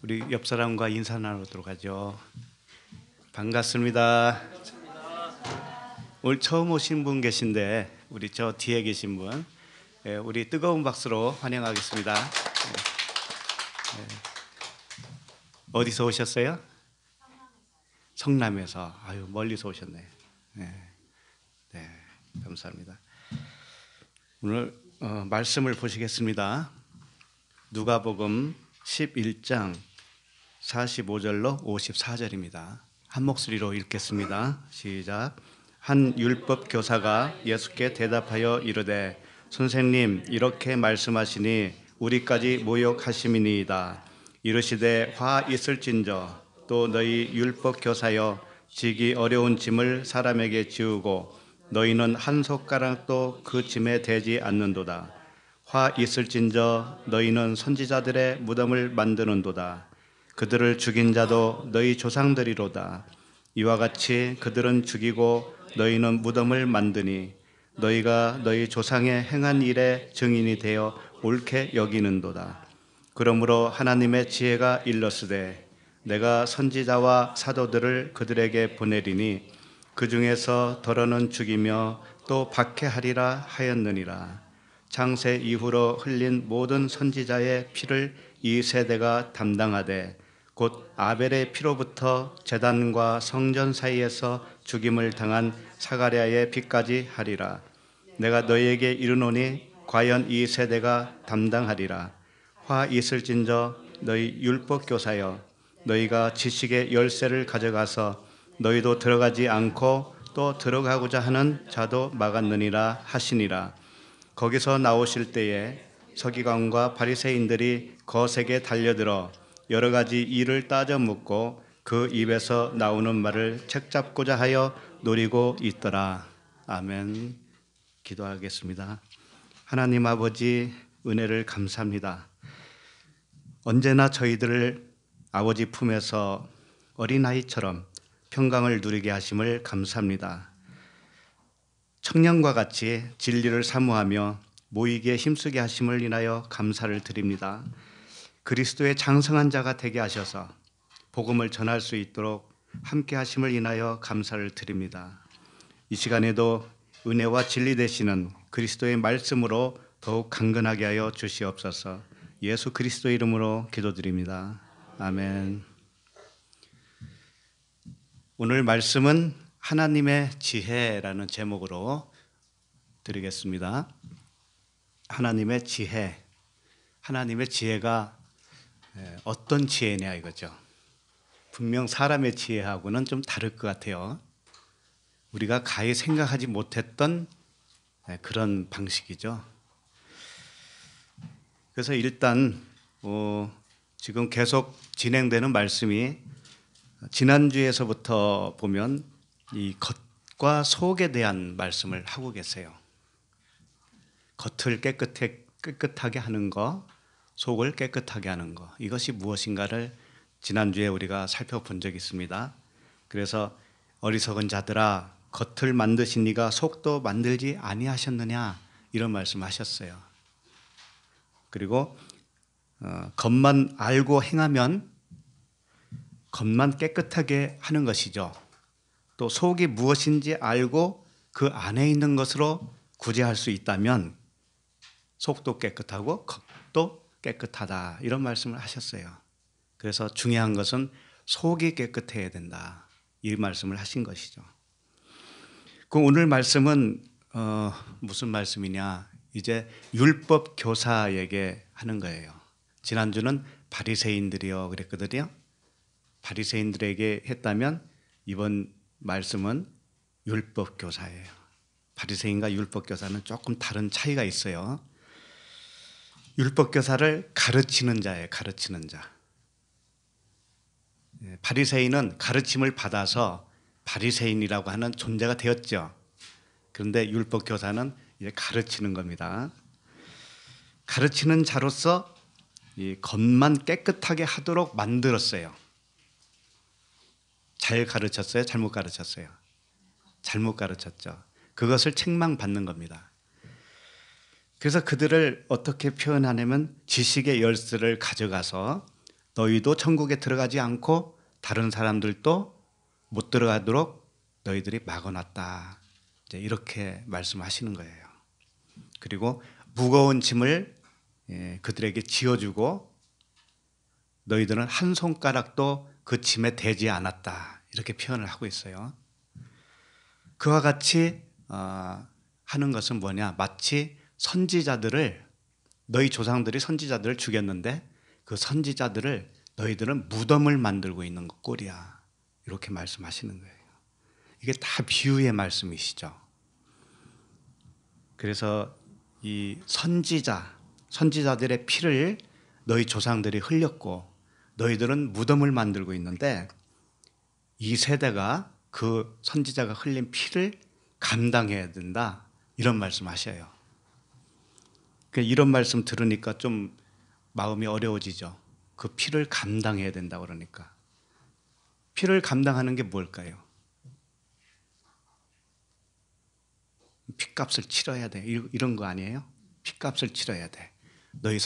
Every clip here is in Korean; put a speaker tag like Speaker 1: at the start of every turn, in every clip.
Speaker 1: 우리 옆 사람과 인사 나누도록 하죠. 반갑습니다. 오늘 처음 오신 분 계신데 우리 저 뒤에 계신 분, 우리 뜨거운 박수로 환영하겠습니다. 어디서 오셨어요? 성남에서. 아유, 멀리서 오셨네. 네, 감사합니다. 오늘 말씀을 보시겠습니다. 누가복음 11장 45절로 54절입니다. 한 목소리로 읽겠습니다. 시작. 한 율법 교사가 예수께 대답하여 이르되 선생님, 이렇게 말씀하시니 우리까지 모욕하심이니이다. 이르시되 화 있을진저 또 너희 율법 교사여, 지기 어려운 짐을 사람에게 지우고 너희는 한 손가락도 그 짐에 대지 않는도다. 화 있을진저 너희는 선지자들의 무덤을 만드는도다. 그들을 죽인 자도 너희 조상들이로다. 이와 같이 그들은 죽이고 너희는 무덤을 만드니 너희가 너희 조상의 행한 일의 증인이 되어 옳게 여기는도다. 그러므로 하나님의 지혜가 일렀으되 내가 선지자와 사도들을 그들에게 보내리니 그 중에서 더러는 죽이며 또 박해하리라 하였느니라. 창세 이후로 흘린 모든 선지자의 피를 이 세대가 담당하되 곧 아벨의 피로부터 제단과 성전 사이에서 죽임을 당한 사가랴의 피까지 하리라. 내가 너희에게 이르노니 과연 이 세대가 담당하리라. 화 있을진저 너희 율법 교사여, 너희가 지식의 열쇠를 가져가서 너희도 들어가지 않고 또 들어가고자 하는 자도 막았느니라 하시니라. 거기서 나오실 때에 서기관과 바리새인들이 거세게 달려들어 여러 가지 일을 따져 묻고 그 입에서 나오는 말을 책잡고자 하여 노리고 있더라. 아멘. 기도하겠습니다. 하나님 아버지, 은혜를 감사합니다. 언제나 저희들을 아버지 품에서 어린아이처럼 평강을 누리게 하심을 감사합니다. 청년과 같이 진리를 사모하며 모이기에 힘쓰게 하심을 인하여 감사를 드립니다. 그리스도의 장성한 자가 되게 하셔서 복음을 전할 수 있도록 함께 하심을 인하여 감사를 드립니다. 이 시간에도 은혜와 진리 되시는 그리스도의 말씀으로 더욱 강건하게 하여 주시옵소서. 예수 그리스도 이름으로 기도드립니다. 아멘. 오늘 말씀은 하나님의 지혜라는 제목으로 드리겠습니다. 하나님의 지혜. 하나님의 지혜가 어떤 지혜냐 이거죠. 분명 사람의 지혜하고는 좀 다를 것 같아요. 우리가 가히 생각하지 못했던 그런 방식이죠. 그래서 일단 지금 계속 진행되는 말씀이 지난주에서부터 보면 이 겉과 속에 대한 말씀을 하고 계세요. 겉을 깨끗하게 하는 거, 속을 깨끗하게 하는 거, 이것이 무엇인가를 지난주에 우리가 살펴본 적이 있습니다. 그래서 어리석은 자들아, 겉을 만드신 이가 속도 만들지 아니하셨느냐, 이런 말씀하셨어요. 그리고 겉만 알고 행하면 겉만 깨끗하게 하는 것이죠. 또 속이 무엇인지 알고 그 안에 있는 것으로 구제할 수 있다면 속도 깨끗하고 겉도 깨끗하다, 이런 말씀을 하셨어요. 그래서 중요한 것은 속이 깨끗해야 된다, 이 말씀을 하신 것이죠. 그 오늘 말씀은 무슨 말씀이냐, 이제 율법 교사에게 하는 거예요. 지난주는 바리새인들이요 그랬거든요. 바리새인들에게 했다면 이번 말씀은 율법 교사예요. 바리새인과 율법 교사는 조금 다른 차이가 있어요. 율법 교사를 가르치는 자예요. 가르치는 자. 바리새인은 가르침을 받아서 바리새인이라고 하는 존재가 되었죠. 그런데 율법 교사는 이제 가르치는 겁니다. 가르치는 자로서 이 겉만 깨끗하게 하도록 만들었어요. 잘 가르쳤어요? 잘못 가르쳤어요? 잘못 가르쳤죠. 그것을 책망받는 겁니다. 그래서 그들을 어떻게 표현하냐면 지식의 열쇠를 가져가서 너희도 천국에 들어가지 않고 다른 사람들도 못 들어가도록 너희들이 막아놨다. 이제 이렇게 말씀하시는 거예요. 그리고 무거운 짐을 그들에게 지어주고 너희들은 한 손가락도 그 짐에 대지 않았다. 이렇게 표현을 하고 있어요. 그와 같이 하는 것은 뭐냐? 마치 선지자들을 너희 조상들이 선지자들을 죽였는데 그 선지자들을 너희들은 무덤을 만들고 있는 것 꼴이야. 이렇게 말씀하시는 거예요. 이게 다 비유의 말씀이시죠. 그래서 이 선지자들의 피를 너희 조상들이 흘렸고 너희들은 무덤을 만들고 있는데 이 세대가 그 선지자가 흘린 피를 감당해야 된다. 이런 말씀하셔요. 이런 말씀 들으니까 좀 마음이 어려워지죠. 그 피를 감당해야 된다 그러니까. 피를 감당하는 게 뭘까요? 피값을 치러야 돼. 이런 거 아니에요? 피값을 치러야 돼. 너희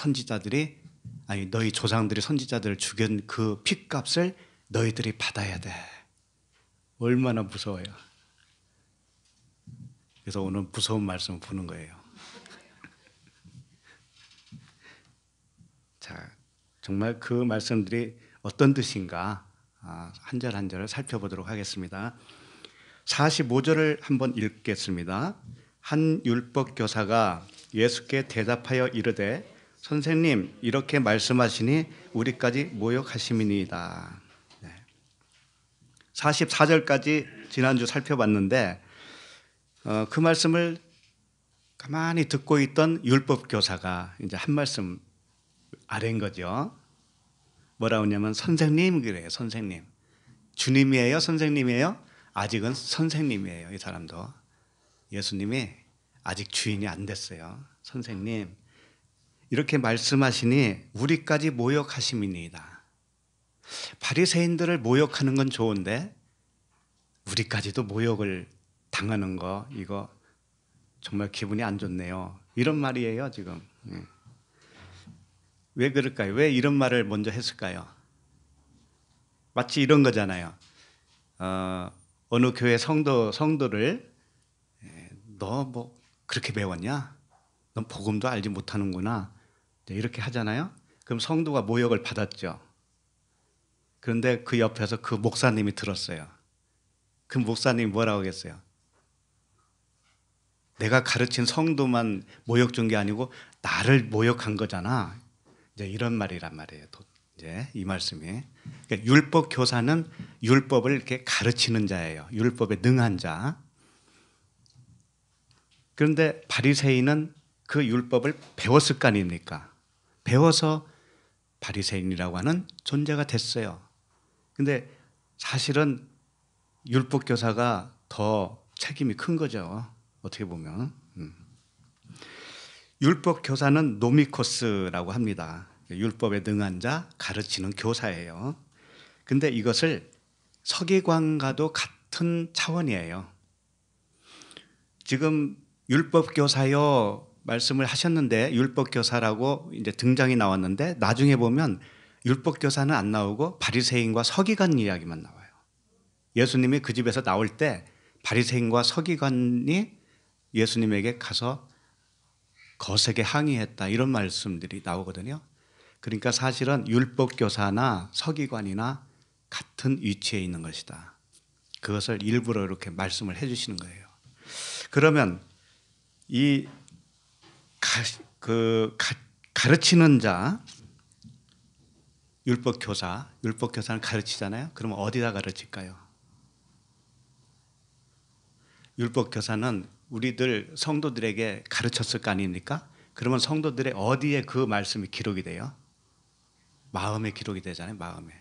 Speaker 1: 조상들이 선지자들을 죽인 그 피값을 너희들이 받아야 돼. 얼마나 무서워요. 그래서 오늘 무서운 말씀을 보는 거예요. 자, 정말 그 말씀들이 어떤 뜻인가 한 절 한 절을 살펴보도록 하겠습니다. 45절을 한번 읽겠습니다. 한 율법 교사가 예수께 대답하여 이르되 선생님 이렇게 말씀하시니 우리까지 모욕하심이니이다. 44절까지 지난주 살펴봤는데 그 말씀을 가만히 듣고 있던 율법 교사가 이제 한 말씀 아래인 거죠. 뭐라고 하냐면 선생님 그래요. 선생님. 주님이에요? 선생님이에요? 아직은 선생님이에요. 이 사람도. 예수님이 아직 주인이 안 됐어요. 선생님. 이렇게 말씀하시니 우리까지 모욕하심이니이다. 바리새인들을 모욕하는 건 좋은데 우리까지도 모욕을 당하는 거 이거 정말 기분이 안 좋네요. 이런 말이에요 지금. 왜 그럴까요? 왜 이런 말을 먼저 했을까요? 마치 이런 거잖아요. 어느 교회 성도를 너 뭐 그렇게 배웠냐? 넌 복음도 알지 못하는구나. 이렇게 하잖아요. 그럼 성도가 모욕을 받았죠. 그런데 그 옆에서 그 목사님이 들었어요. 그 목사님이 뭐라고 하겠어요? 내가 가르친 성도만 모욕 준 게 아니고 나를 모욕한 거잖아. 이제 이런 말이란 말이에요. 이제 이 말씀이. 그러니까 율법 교사는 율법을 이렇게 가르치는 자예요. 율법에 능한 자. 그런데 바리새인은 그 율법을 배웠을 거 아닙니까? 배워서 바리새인이라고 하는 존재가 됐어요. 근데 사실은 율법 교사가 더 책임이 큰 거죠. 어떻게 보면. 율법 교사는 노미코스라고 합니다. 율법에 능한 자, 가르치는 교사예요. 근데 이것을 서기관과도 같은 차원이에요. 지금 율법 교사요 말씀을 하셨는데 율법 교사라고 이제 등장이 나왔는데 나중에 보면 율법 교사는 안 나오고 바리새인과 서기관 이야기만 나와요. 예수님이 그 집에서 나올 때 바리새인과 서기관이 예수님에게 가서 거세게 항의했다 이런 말씀들이 나오거든요. 그러니까 사실은 율법 교사나 서기관이나 같은 위치에 있는 것이다. 그것을 일부러 이렇게 말씀을 해주시는 거예요. 그러면 이 가르치는 자, 율법 교사는 가르치잖아요. 그러면 어디다 가르칠까요? 율법 교사는 우리들 성도들에게 가르쳤을 거 아닙니까? 그러면 성도들의 어디에 그 말씀이 기록이 돼요? 마음에 기록이 되잖아요. 마음에.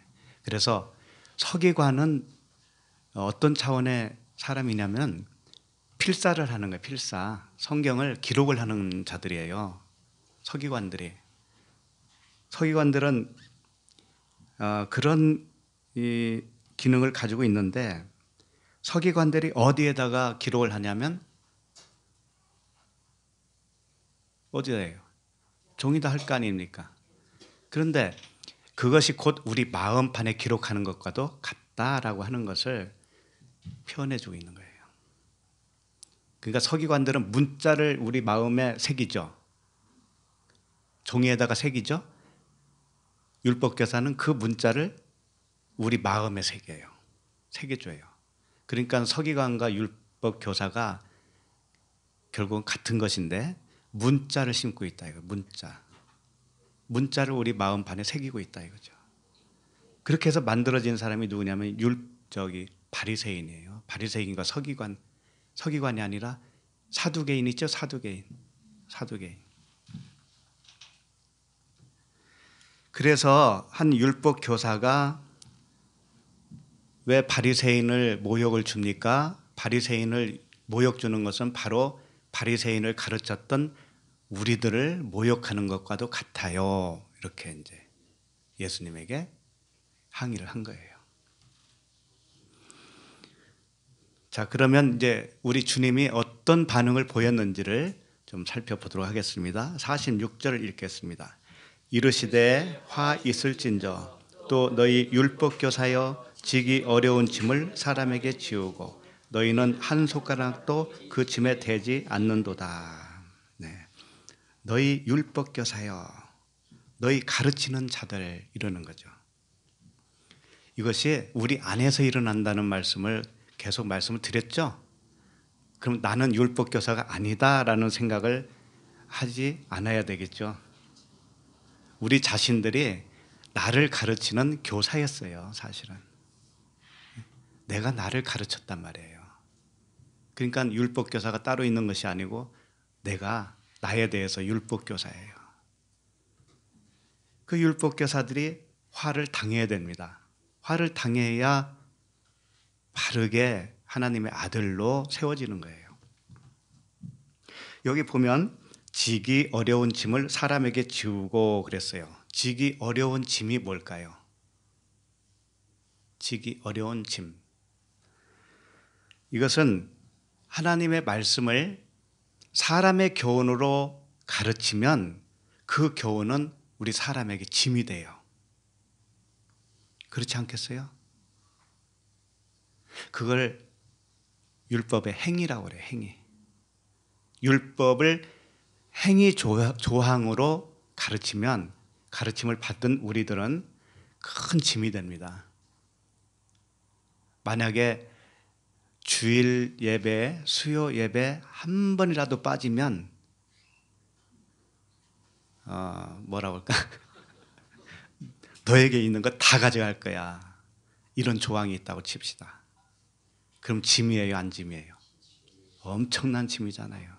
Speaker 1: 그래서 서기관은 어떤 차원의 사람이냐면 필사를 하는 거예요. 필사. 성경을 기록을 하는 자들이에요. 서기관들은 그런 이 기능을 가지고 있는데 서기관들이 어디에다가 기록을 하냐면 어디에요? 종이다 할 거 아닙니까? 그런데 그것이 곧 우리 마음판에 기록하는 것과도 같다라고 하는 것을 표현해주고 있는 거예요. 그러니까 서기관들은 문자를 우리 마음에 새기죠. 종이에다가 새기죠. 율법교사는 그 문자를 우리 마음에 새겨요. 새겨줘요. 그러니까 서기관과 율법교사가 결국은 같은 것인데 문자를 심고 있다 이거. 문자를 우리 마음판에 새기고 있다 이거죠. 그렇게 해서 만들어진 사람이 누구냐면 바리새인이에요. 바리새인과 서기관이 아니라 사두개인 있죠. 사두개인. 그래서 한 율법 교사가 왜 바리새인을 모욕을 줍니까? 바리새인을 모욕 주는 것은 바로 바리새인을 가르쳤던 우리들을 모욕하는 것과도 같아요. 이렇게 이제 예수님에게 항의를 한 거예요. 자, 그러면 이제 우리 주님이 어떤 반응을 보였는지를 좀 살펴보도록 하겠습니다. 46절을 읽겠습니다. 이르시되 화 있을진저 또 너희 율법교사여 지기 어려운 짐을 사람에게 지우고 너희는 한 손가락도 그 짐에 대지 않는도다. 네. 너희 율법교사여, 너희 가르치는 자들 이러는 거죠. 이것이 우리 안에서 일어난다는 말씀을 계속 말씀을 드렸죠. 그럼 나는 율법교사가 아니다라는 생각을 하지 않아야 되겠죠. 우리 자신들이 나를 가르치는 교사였어요, 사실은. 내가 나를 가르쳤단 말이에요. 그러니까 율법교사가 따로 있는 것이 아니고 내가 나에 대해서 율법교사예요. 그 율법교사들이 화를 당해야 됩니다. 화를 당해야 바르게 하나님의 아들로 세워지는 거예요. 여기 보면 지기 어려운 짐을 사람에게 지우고 그랬어요. 지기 어려운 짐이 뭘까요? 지기 어려운 짐. 이것은 하나님의 말씀을 사람의 교훈으로 가르치면 그 교훈은 우리 사람에게 짐이 돼요. 그렇지 않겠어요? 그걸 율법의 행위라고 그래요. 행위. 율법을 행위 조항으로 가르치면 가르침을 받은 우리들은 큰 짐이 됩니다. 만약에 주일 예배, 수요 예배 한 번이라도 빠지면 뭐라고 할까? 너에게 있는 거 다 가져갈 거야. 이런 조항이 있다고 칩시다. 그럼 짐이에요, 안 짐이에요? 엄청난 짐이잖아요.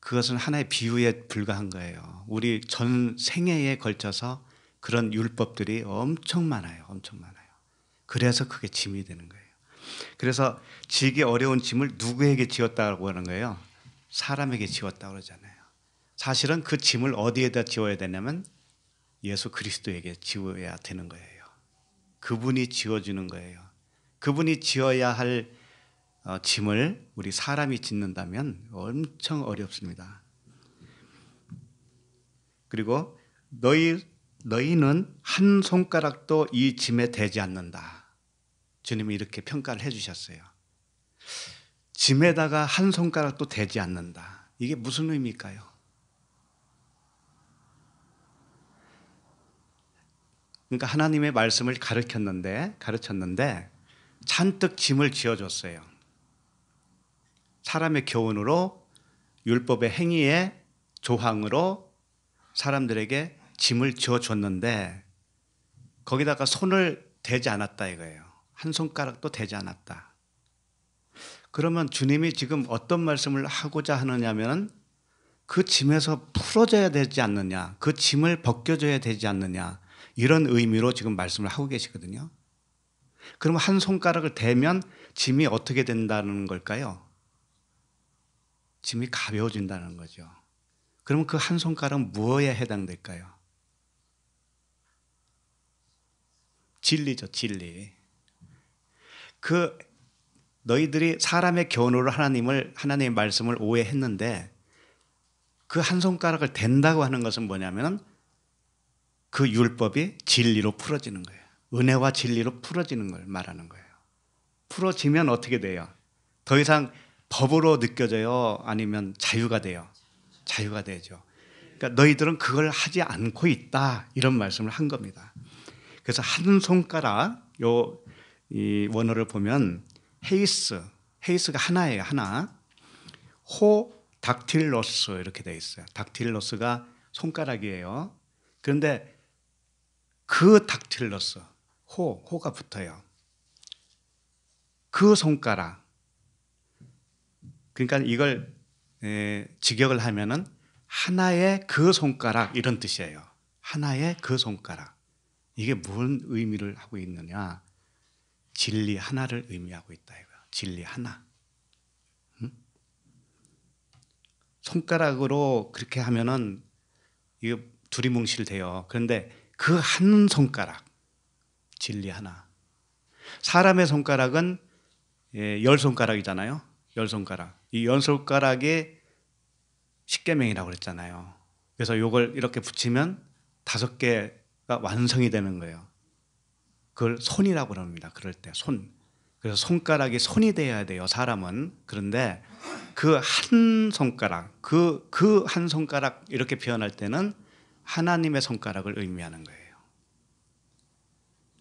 Speaker 1: 그것은 하나의 비유에 불과한 거예요. 우리 전 생애에 걸쳐서 그런 율법들이 엄청 많아요. 엄청 많아요. 그래서 그게 짐이 되는 거예요. 그래서 지기 어려운 짐을 누구에게 지었다고 하는 거예요? 사람에게 지었다고 그러잖아요. 사실은 그 짐을 어디에다 지어야 되냐면 예수 그리스도에게 지어야 되는 거예요. 그분이 지어주는 거예요. 그분이 지어야 할 짐을 우리 사람이 짓는다면 엄청 어렵습니다. 그리고 너희는 한 손가락도 이 짐에 대지 않는다. 주님이 이렇게 평가를 해주셨어요. 짐에다가 한 손가락도 대지 않는다. 이게 무슨 의미일까요? 그러니까 하나님의 말씀을 가르쳤는데 잔뜩 짐을 지어줬어요. 사람의 교훈으로 율법의 행위의 조항으로 사람들에게 짐을 지어줬는데 거기다가 손을 대지 않았다 이거예요. 한 손가락도 대지 않았다. 그러면 주님이 지금 어떤 말씀을 하고자 하느냐면 그 짐에서 풀어져야 되지 않느냐, 그 짐을 벗겨줘야 되지 않느냐 이런 의미로 지금 말씀을 하고 계시거든요. 그럼 한 손가락을 대면 짐이 어떻게 된다는 걸까요? 짐이 가벼워진다는 거죠. 그러면 그 한 손가락은 무엇에 해당될까요? 진리죠, 진리. 그 너희들이 사람의 견우로 하나님의 말씀을 오해했는데 그 한 손가락을 댄다고 하는 것은 뭐냐면 그 율법이 진리로 풀어지는 거예요. 은혜와 진리로 풀어지는 걸 말하는 거예요. 풀어지면 어떻게 돼요? 더 이상 법으로 느껴져요? 아니면 자유가 돼요? 자유가 되죠. 그러니까 너희들은 그걸 하지 않고 있다, 이런 말씀을 한 겁니다. 그래서 한 손가락, 이 원어를 보면 헤이스가 하나예요, 하나. 호 닥틸로스 이렇게 되어 있어요. 닥틸로스가 손가락이에요. 그런데 그 닥틸로스, 호가 붙어요. 그 손가락. 그러니까 이걸 직역을 하면은 하나의 그 손가락, 이런 뜻이에요. 하나의 그 손가락. 이게 무슨 의미를 하고 있느냐? 진리 하나를 의미하고 있다 이거야. 진리 하나. 손가락으로 그렇게 하면은 이거 두리뭉실돼요. 그런데 그 한 손가락, 진리 하나. 사람의 손가락은 열 손가락이잖아요. 열 손가락. 이 열 손가락이 십계명이라고 그랬잖아요. 그래서 이걸 이렇게 붙이면 5개가 완성이 되는 거예요. 그걸 손이라고 그럽니다. 그럴 때 손. 그래서 손가락이 손이 돼야 돼요, 사람은. 그런데 그 한 손가락, 그 한 손가락 이렇게 표현할 때는 하나님의 손가락을 의미하는 거예요.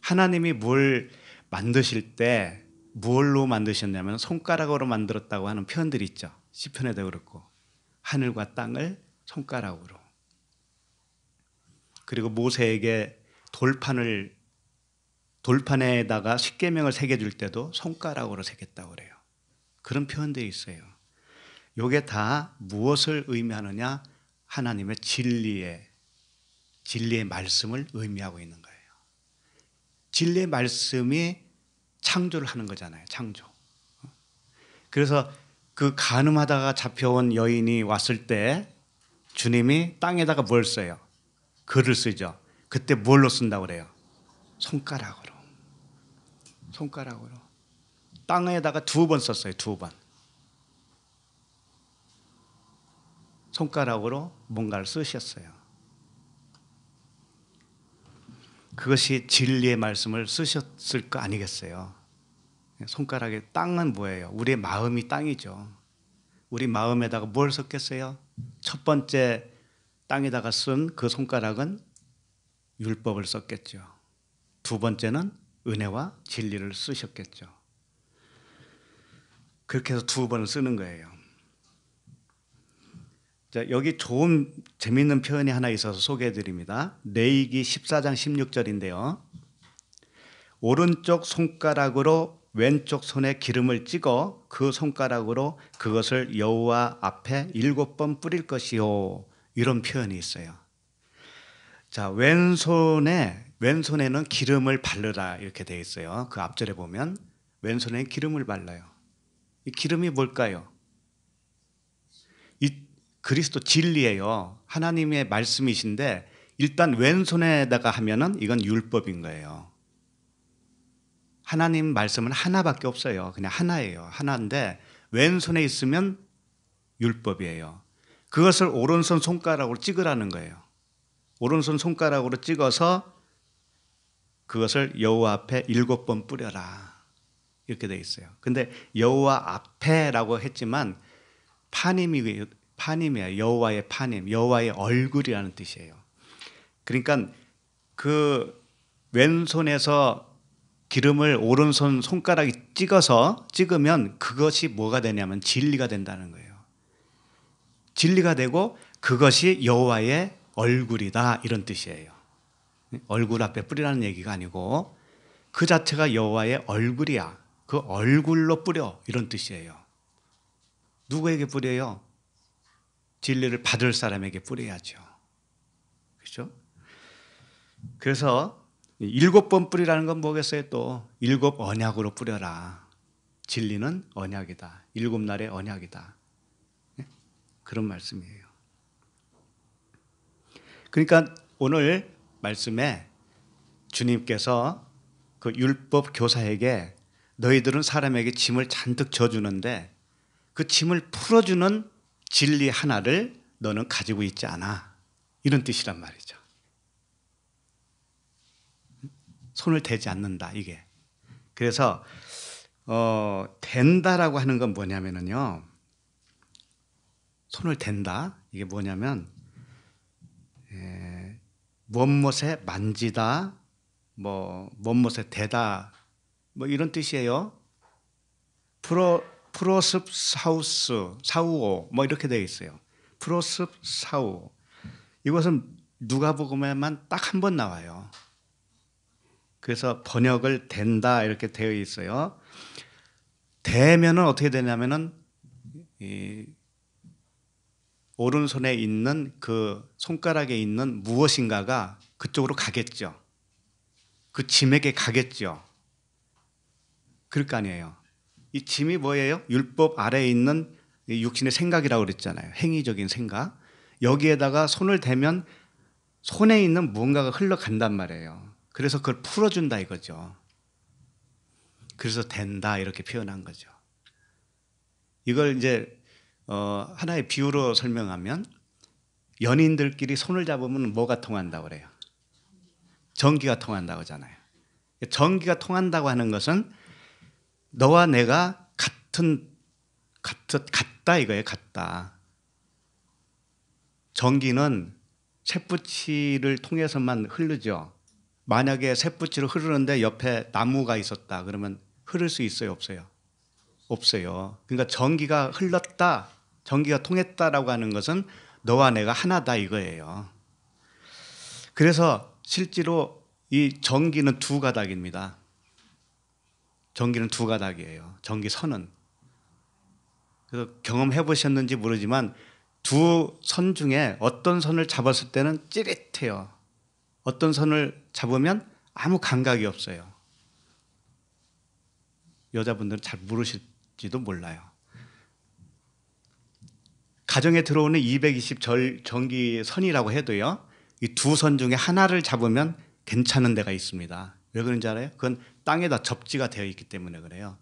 Speaker 1: 하나님이 뭘 만드실 때 뭘로 만드셨냐면 손가락으로 만들었다고 하는 표현들이 있죠. 시편에도 그렇고 하늘과 땅을 손가락으로. 그리고 모세에게 돌판에다가 십계명을 새겨줄 때도 손가락으로 새겼다고 그래요. 그런 표현들이 있어요. 이게 다 무엇을 의미하느냐? 하나님의 진리의 말씀을 의미하고 있는 거예요. 진리의 말씀이 창조를 하는 거잖아요. 창조. 그래서 그 간음하다가 잡혀온 여인이 왔을 때 주님이 땅에다가 뭘 써요? 글을 쓰죠. 그때 뭘로 쓴다고 그래요? 손가락으로. 손가락으로. 땅에다가 2번 썼어요. 2번. 손가락으로 뭔가를 쓰셨어요. 그것이 진리의 말씀을 쓰셨을 거 아니겠어요? 손가락의 땅은 뭐예요? 우리의 마음이 땅이죠. 우리 마음에다가 뭘 썼겠어요? 첫 번째 땅에다가 쓴 그 손가락은 율법을 썼겠죠. 2번째는 은혜와 진리를 쓰셨겠죠. 그렇게 해서 2번을 쓰는 거예요. 자, 여기 좋은 재미있는 표현이 하나 있어서 소개해 드립니다. 레위기 14장 16절인데요. 오른쪽 손가락으로 왼쪽 손에 기름을 찍어 그 손가락으로 그것을 여호와 앞에 7번 뿌릴 것이요. 이런 표현이 있어요. 자, 왼손에는 기름을 바르라 이렇게 되어 있어요. 그 앞절에 보면 왼손에 기름을 발라요. 이 기름이 뭘까요? 이 그리스도 진리예요. 하나님의 말씀이신데 일단 왼손에다가 하면은 이건 율법인 거예요. 하나님 말씀은 하나밖에 없어요. 그냥 하나예요. 하나인데 왼손에 있으면 율법이에요. 그것을 오른손 손가락으로 찍으라는 거예요. 오른손 손가락으로 찍어서 그것을 여호와 앞에 7번 뿌려라. 이렇게 돼 있어요. 근데 여호와 앞에라고 했지만 파님이에요. 여호와의 파님, 여호와의 얼굴이라는 뜻이에요. 그러니까 그 왼손에서 기름을 오른손 손가락이 찍으면 그것이 뭐가 되냐면 진리가 된다는 거예요. 진리가 되고 그것이 여호와의 얼굴이다, 이런 뜻이에요. 얼굴 앞에 뿌리라는 얘기가 아니고 그 자체가 여호와의 얼굴이야. 그 얼굴로 뿌려, 이런 뜻이에요. 누구에게 뿌려요? 진리를 받을 사람에게 뿌려야죠. 그렇죠? 그래서 7번 뿌리라는 건 뭐겠어요? 또 7 언약으로 뿌려라. 진리는 언약이다. 7날의 언약이다. 그런 말씀이에요. 그러니까 오늘 말씀에 주님께서 그 율법 교사에게 너희들은 사람에게 짐을 잔뜩 져주는데 그 짐을 풀어주는 진리 하나를 너는 가지고 있지 않아. 이런 뜻이란 말이죠. 손을 대지 않는다 이게. 그래서 댄다라고 하는 건 뭐냐면요. 손을 댄다 이게 뭐냐면 무엇에 만지다, 뭐 무엇에 대다, 뭐 이런 뜻이에요. 프로습 사우스 사우오 뭐 이렇게 되어 있어요. 프로습 사우 이것은 누가복음에만 딱 한 번 나와요. 그래서 번역을 댄다 이렇게 되어 있어요. 대면은 어떻게 되냐면은 이 오른손에 있는 그 손가락에 있는 무엇인가가 그쪽으로 가겠죠. 그 짐에게 가겠죠. 그럴 거 아니에요. 이 짐이 뭐예요? 율법 아래에 있는 육신의 생각이라고 그랬잖아요. 행위적인 생각. 여기에다가 손을 대면 손에 있는 무언가가 흘러간단 말이에요. 그래서 그걸 풀어준다 이거죠. 그래서 된다 이렇게 표현한 거죠. 이걸 이제 하나의 비유로 설명하면 연인들끼리 손을 잡으면 뭐가 통한다고 그래요? 전기가 통한다고 하잖아요. 전기가 통한다고 하는 것은 너와 내가 같다 이거예요. 같다. 전기는 쇳붙이를 통해서만 흐르죠. 만약에 쇳붙이로 흐르는데 옆에 나무가 있었다 그러면 흐를 수 있어요? 없어요? 없어요. 그러니까 전기가 흘렀다, 전기가 통했다라고 하는 것은 너와 내가 하나다 이거예요. 그래서 실제로 이 전기는 두 가닥입니다. 전기는 두 가닥이에요. 전기선은. 그래서 경험해 보셨는지 모르지만 두 선 중에 어떤 선을 잡았을 때는 찌릿해요. 어떤 선을 잡으면 아무 감각이 없어요. 여자분들은 잘 모르실지도 몰라요. 가정에 들어오는 220 전기선이라고 해도요. 이 두 선 중에 하나를 잡으면 괜찮은 데가 있습니다. 왜 그런지 알아요? 그건 땅에다 접지가 되어 있기 때문에 그래요.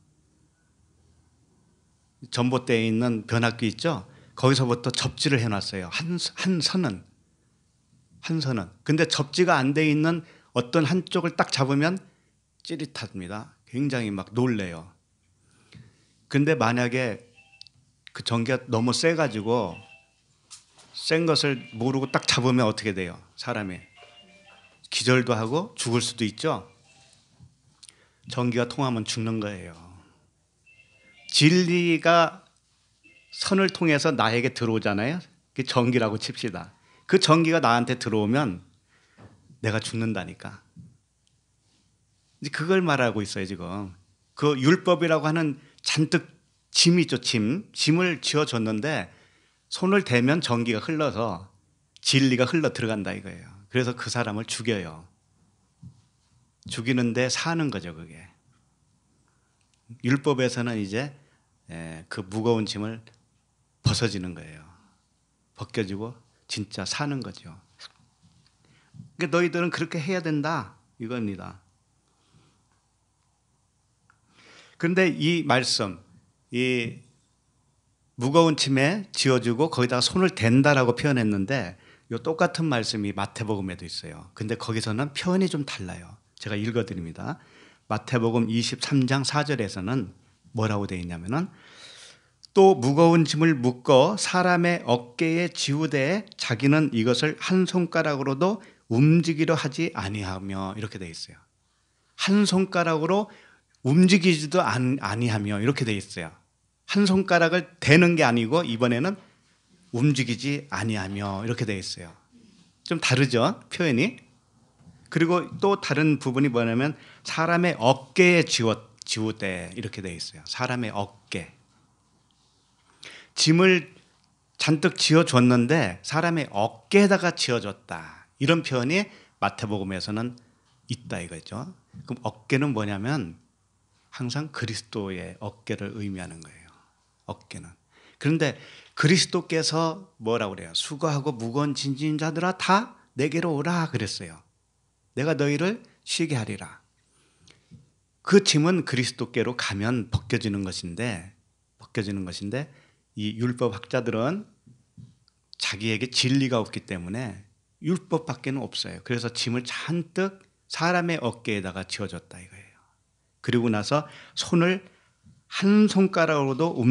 Speaker 1: 전봇대에 있는 변압기 있죠? 거기서부터 접지를 해놨어요. 한 선은. 근데 접지가 안 돼 있는 어떤 한쪽을 딱 잡으면 찌릿합니다. 굉장히 막 놀래요. 근데 만약에 그 전기가 너무 세가지고 센 것을 모르고 딱 잡으면 어떻게 돼요? 사람이 기절도 하고 죽을 수도 있죠. 전기가 통하면 죽는 거예요. 진리가 선을 통해서 나에게 들어오잖아요. 그게 전기라고 칩시다. 그 전기가 나한테 들어오면 내가 죽는다니까. 이제 그걸 말하고 있어요 지금. 그 율법이라고 하는 잔뜩 짐이 있죠. 짐을 지어줬는데 손을 대면 전기가 흘러서 진리가 흘러 들어간다 이거예요. 그래서 그 사람을 죽여요. 죽이는데 사는 거죠 그게. 율법에서는 이제 그 무거운 짐을 벗어지는 거예요. 벗겨지고 진짜 사는 거죠. 그러니까 너희들은 그렇게 해야 된다 이겁니다. 그런데 이 말씀, 이 무거운 짐에 지어주고 거기다가 손을 댄다라고 표현했는데 이 똑같은 말씀이 마태복음에도 있어요. 근데 거기서는 표현이 좀 달라요. 제가 읽어드립니다. 마태복음 23장 4절에서는 뭐라고 되어 있냐면은 또 무거운 짐을 묶어 사람의 어깨에 지우되 자기는 이것을 한 손가락으로도 움직이려 하지 아니하며 이렇게 되어 있어요. 한 손가락으로 움직이지도 아니하며 이렇게 되어 있어요. 한 손가락을 대는 게 아니고 이번에는 움직이지 아니하며 이렇게 되어 있어요. 좀 다르죠 표현이. 그리고 또 다른 부분이 뭐냐면 사람의 어깨에 지우되 이렇게 되어 있어요. 사람의 어깨. 짐을 잔뜩 지어줬는데 사람의 어깨에다가 지어줬다. 이런 표현이 마태복음에서는 있다 이거죠. 그럼 어깨는 뭐냐면 항상 그리스도의 어깨를 의미하는 거예요. 어깨는. 그런데 그리스도께서 뭐라고 그래요? 수고하고 무거운 짐진 자들아 다 내게로 오라 그랬어요. 내가 너희를 쉬게 하리라. 그 짐은 그리스도께로 가면 벗겨지는 것인데 이 율법 학자들은 자기에게 진리가 없기 때문에 율법밖에는 없어요. 그래서 짐을 잔뜩 사람의 어깨에다가 지어줬다 이거예요. 그리고 나서 손을 한 손가락으로도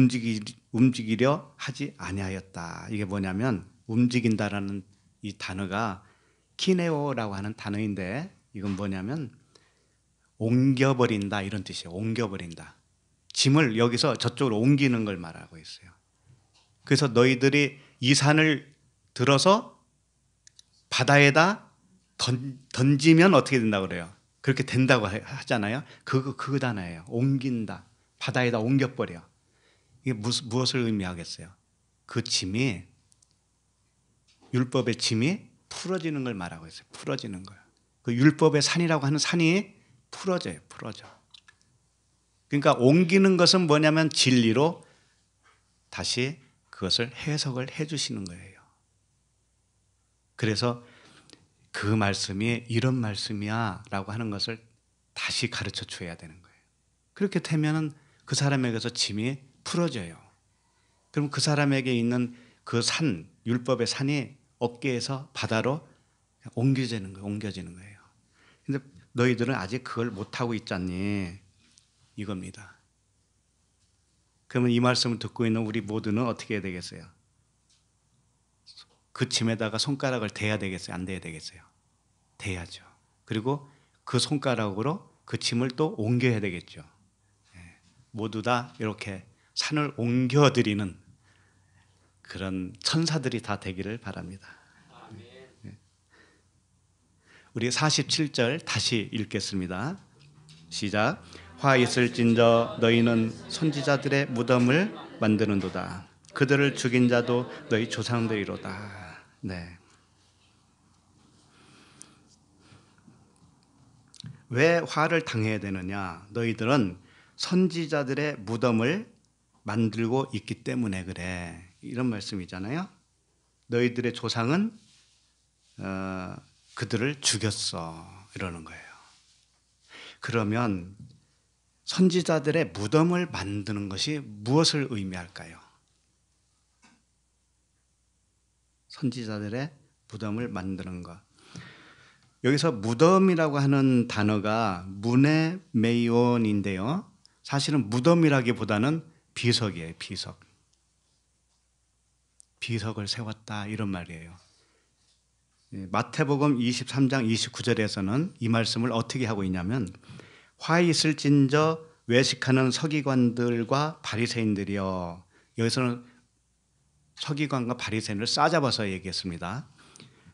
Speaker 1: 움직이려 하지 아니하였다. 이게 뭐냐면 움직인다라는 이 단어가 키네오라고 하는 단어인데 이건 뭐냐면 옮겨버린다 이런 뜻이에요. 옮겨버린다. 짐을 여기서 저쪽으로 옮기는 걸 말하고 있어요. 그래서 너희들이 이 산을 들어서 바다에다 던지면 어떻게 된다고 그래요? 그렇게 된다고 하잖아요. 그 단어예요. 옮긴다. 바다에다 옮겨버려. 이게 무엇을 의미하겠어요? 그 짐이, 율법의 짐이 풀어지는 걸 말하고 있어요. 풀어지는 거예요. 그 율법의 산이라고 하는 산이 풀어져요. 풀어져. 그러니까 옮기는 것은 뭐냐면 진리로 다시 그것을 해석을 해 주시는 거예요. 그래서 그 말씀이 이런 말씀이야 라고 하는 것을 다시 가르쳐 줘야 되는 거예요. 그렇게 되면 그 사람에게서 짐이 풀어져요. 그럼 그 사람에게 있는 그 산, 율법의 산이 어깨에서 바다로 옮겨지는 거예요. 근데 너희들은 아직 그걸 못하고 있잖니 이겁니다. 그러면 이 말씀을 듣고 있는 우리 모두는 어떻게 해야 되겠어요? 그 짐에다가 손가락을 대야 되겠어요? 안 대야 되겠어요? 대야죠. 그리고 그 손가락으로 그 짐을 또 옮겨야 되겠죠. 모두 다 이렇게 산을 옮겨드리는 그런 천사들이 다 되기를 바랍니다. 우리 47절 다시 읽겠습니다. 시작. 화 있을진저 너희는 선지자들의 무덤을 만드는도다. 그들을 죽인 자도 너희 조상들이로다. 네. 왜 화를 당해야 되느냐? 너희들은 선지자들의 무덤을 만들고 있기 때문에 그래. 이런 말씀이잖아요. 너희들의 조상은 그들을 죽였어. 이러는 거예요. 그러면 선지자들의 무덤을 만드는 것이 무엇을 의미할까요? 선지자들의 무덤을 만드는 것. 여기서 무덤이라고 하는 단어가 무네메이온인데요. 사실은 무덤이라기보다는 비석이에요. 비석. 비석을 세웠다 이런 말이에요. 마태복음 23장 29절에서는 이 말씀을 어떻게 하고 있냐면 화 있을진저 외식하는 서기관들과 바리새인들이여. 여기서는 서기관과 바리새인을 싸잡아서 얘기했습니다.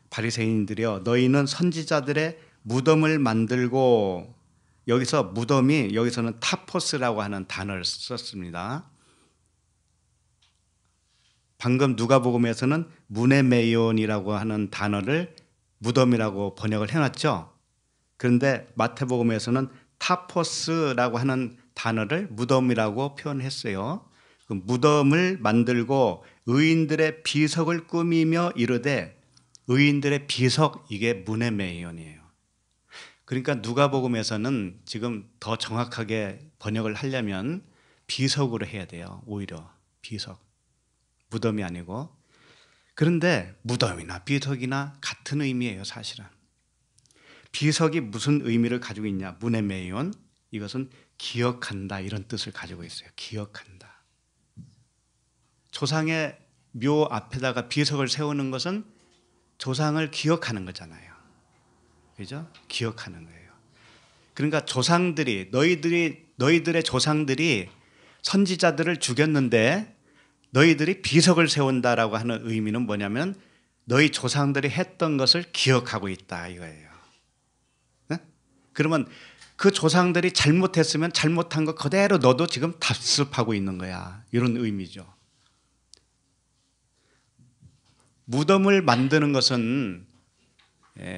Speaker 1: 바리새인들이여 너희는 선지자들의 무덤을 만들고, 여기서 무덤이 여기서는 타포스라고 하는 단어를 썼습니다. 방금 누가복음에서는 무네메이온이라고 하는 단어를 무덤이라고 번역을 해놨죠. 그런데 마태복음에서는 타포스라고 하는 단어를 무덤이라고 표현했어요. 그 무덤을 만들고 의인들의 비석을 꾸미며 이르되, 의인들의 비석, 이게 무네메이온이에요. 그러니까 누가복음에서는 지금 더 정확하게 번역을 하려면 비석으로 해야 돼요. 오히려 비석, 무덤이 아니고. 그런데 무덤이나 비석이나 같은 의미예요. 사실은 비석이 무슨 의미를 가지고 있냐? 무네메이온, 이것은 기억한다 이런 뜻을 가지고 있어요. 기억한다. 조상의 묘 앞에다가 비석을 세우는 것은 조상을 기억하는 거잖아요. 그죠? 기억하는 거예요. 그러니까 조상들이, 너희들의 조상들이 선지자들을 죽였는데 너희들이 비석을 세운다라고 하는 의미는 뭐냐면 너희 조상들이 했던 것을 기억하고 있다 이거예요. 네? 그러면 그 조상들이 잘못했으면 잘못한 거 그대로 너도 지금 답습하고 있는 거야. 이런 의미죠. 무덤을 만드는 것은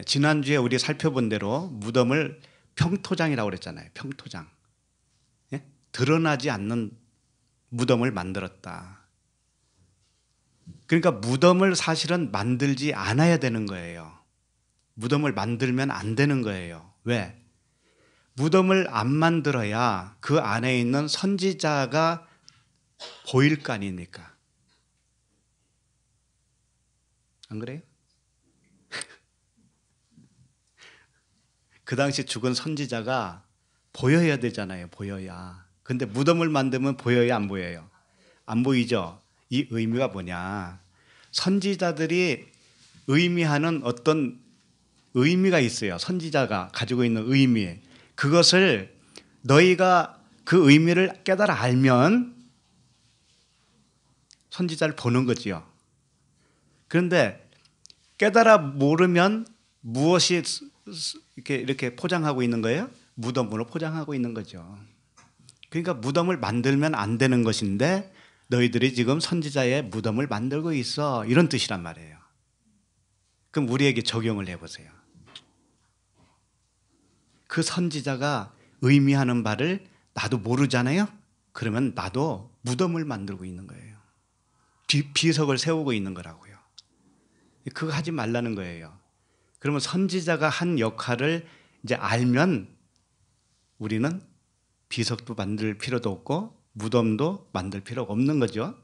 Speaker 1: 지난주에 우리 살펴본 대로 무덤을 평토장이라고 그랬잖아요. 평토장. 예? 드러나지 않는 무덤을 만들었다. 그러니까 무덤을 사실은 만들지 않아야 되는 거예요. 무덤을 만들면 안 되는 거예요. 왜? 무덤을 안 만들어야 그 안에 있는 선지자가 보일 거 아닙니까? 안 그래요? 그 당시 죽은 선지자가 보여야 되잖아요. 보여야. 근데 무덤을 만들면 보여야 안 보여요? 안 보이죠? 이 의미가 뭐냐? 선지자들이 의미하는 어떤 의미가 있어요. 선지자가 가지고 있는 의미. 그것을 너희가 그 의미를 깨달아 알면 선지자를 보는 거지요. 그런데 깨달아 모르면 무엇이 이렇게 포장하고 있는 거예요? 무덤으로 포장하고 있는 거죠. 그러니까 무덤을 만들면 안 되는 것인데 너희들이 지금 선지자의 무덤을 만들고 있어. 이런 뜻이란 말이에요. 그럼 우리에게 적용을 해보세요. 그 선지자가 의미하는 바를 나도 모르잖아요. 그러면 나도 무덤을 만들고 있는 거예요. 비석을 세우고 있는 거라고요. 그거 하지 말라는 거예요. 그러면 선지자가 한 역할을 이제 알면 우리는 비석도 만들 필요도 없고 무덤도 만들 필요가 없는 거죠.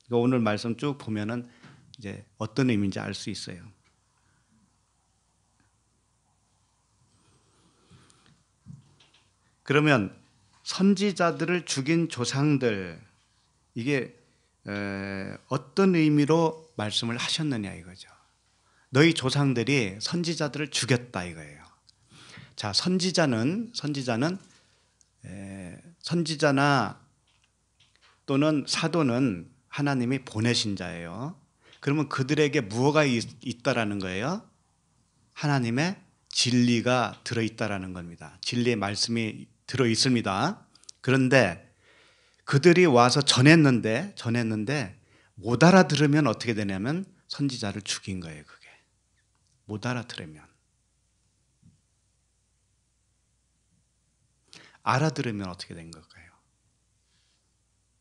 Speaker 1: 그러니까 오늘 말씀 쭉 보면은 이제 어떤 의미인지 알 수 있어요. 그러면 선지자들을 죽인 조상들 이게 어떤 의미로 말씀을 하셨느냐 이거죠. 너희 조상들이 선지자들을 죽였다 이거예요. 자, 선지자나 또는 사도는 하나님이 보내신 자예요. 그러면 그들에게 무엇가 있다라는 거예요? 하나님의 진리가 들어있다라는 겁니다. 진리의 말씀이 들어있습니다. 그런데 그들이 와서 전했는데 못 알아들으면 어떻게 되냐면 선지자를 죽인 거예요. 그게 못 알아들으면. 알아들으면 어떻게 된 걸까요?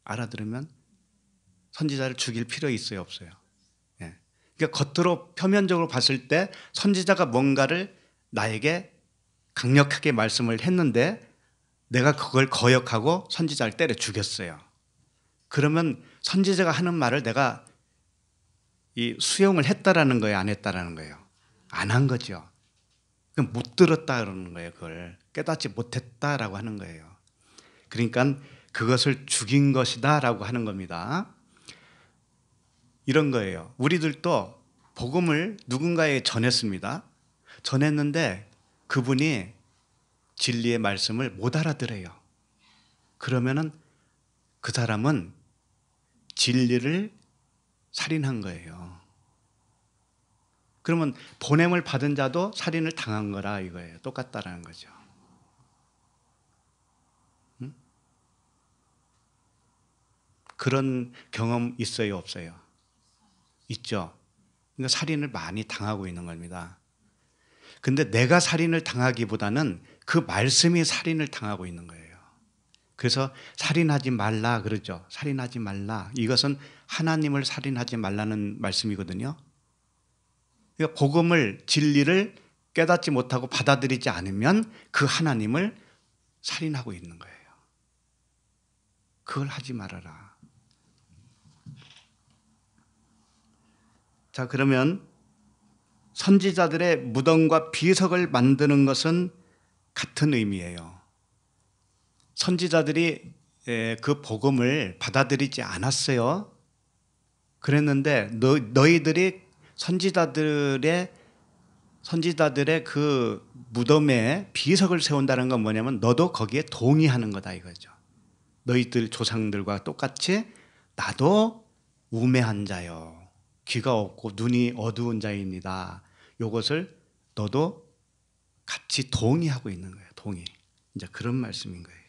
Speaker 1: 알아들으면 선지자를 죽일 필요 있어요, 없어요? 예. 그러니까 겉으로 표면적으로 봤을 때 선지자가 뭔가를 나에게 강력하게 말씀을 했는데 내가 그걸 거역하고 선지자를 때려 죽였어요. 그러면 선지자가 하는 말을 내가 수용을 했다라는 거예요, 안 했다라는 거예요? 안 한 거죠. 그럼 못 들었다라는 거예요. 그걸 깨닫지 못했다라고 하는 거예요. 그러니까 그것을 죽인 것이다라고 하는 겁니다. 이런 거예요. 우리들도 복음을 누군가에게 전했습니다. 전했는데 그분이 진리의 말씀을 못 알아들어요. 그러면은 그 사람은 진리를 살인한 거예요. 그러면 보냄을 받은 자도 살인을 당한 거라 이거예요. 똑같다라는 거죠. 응? 그런 경험 있어요, 없어요? 있죠. 그러니까 살인을 많이 당하고 있는 겁니다. 근데 내가 살인을 당하기보다는 그 말씀이 살인을 당하고 있는 거예요. 그래서 살인하지 말라 그러죠. 살인하지 말라. 이것은 하나님을 살인하지 말라는 말씀이거든요. 그러니까 복음을, 진리를 깨닫지 못하고 받아들이지 않으면 그 하나님을 살인하고 있는 거예요. 그걸 하지 말아라. 자, 그러면 선지자들의 무덤과 비석을 만드는 것은 같은 의미예요. 선지자들이 그 복음을 받아들이지 않았어요. 그랬는데 너희들이 선지자들의 그 무덤에 비석을 세운다는 건 뭐냐면 너도 거기에 동의하는 거다 이거죠. 너희들 조상들과 똑같이 나도 우매한 자요. 귀가 없고 눈이 어두운 자입니다. 이것을 너도 같이 동의하고 있는 거예요. 동의. 이제 그런 말씀인 거예요.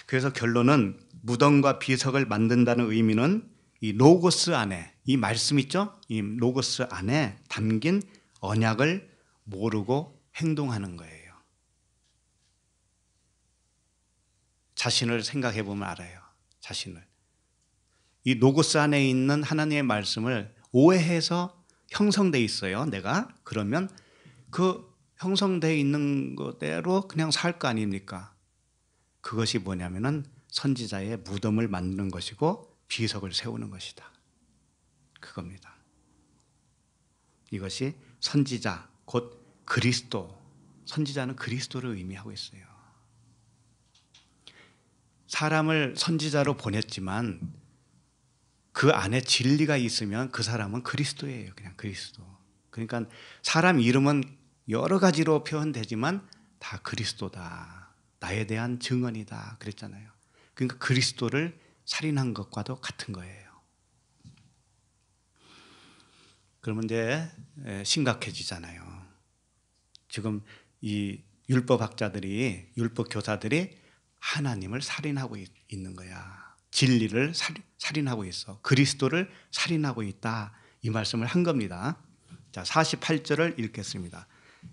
Speaker 1: 그래서 결론은 무덤과 비석을 만든다는 의미는 이 로고스 안에, 이 말씀 있죠? 이 로고스 안에 담긴 언약을 모르고 행동하는 거예요. 자신을 생각해 보면 알아요. 자신을. 이 로고스 안에 있는 하나님의 말씀을 오해해서 형성돼 있어요. 내가. 그러면 그 형성되어 있는 그대로 그냥 살 거 아닙니까? 그것이 뭐냐면은 선지자의 무덤을 만드는 것이고 비석을 세우는 것이다. 그겁니다. 이것이 선지자, 곧 그리스도. 선지자는 그리스도를 의미하고 있어요. 사람을 선지자로 보냈지만 그 안에 진리가 있으면 그 사람은 그리스도예요. 그냥 그리스도. 그러니까 사람 이름은 여러 가지로 표현되지만 다 그리스도다. 나에 대한 증언이다. 그랬잖아요. 그러니까 그리스도를 살인한 것과도 같은 거예요. 그러면 이제 심각해지잖아요. 지금 이 율법학자들이, 율법 교사들이 하나님을 살인하고 있는 거야. 진리를 살인하고 있어. 그리스도를 살인하고 있다. 이 말씀을 한 겁니다. 자, 48절을 읽겠습니다.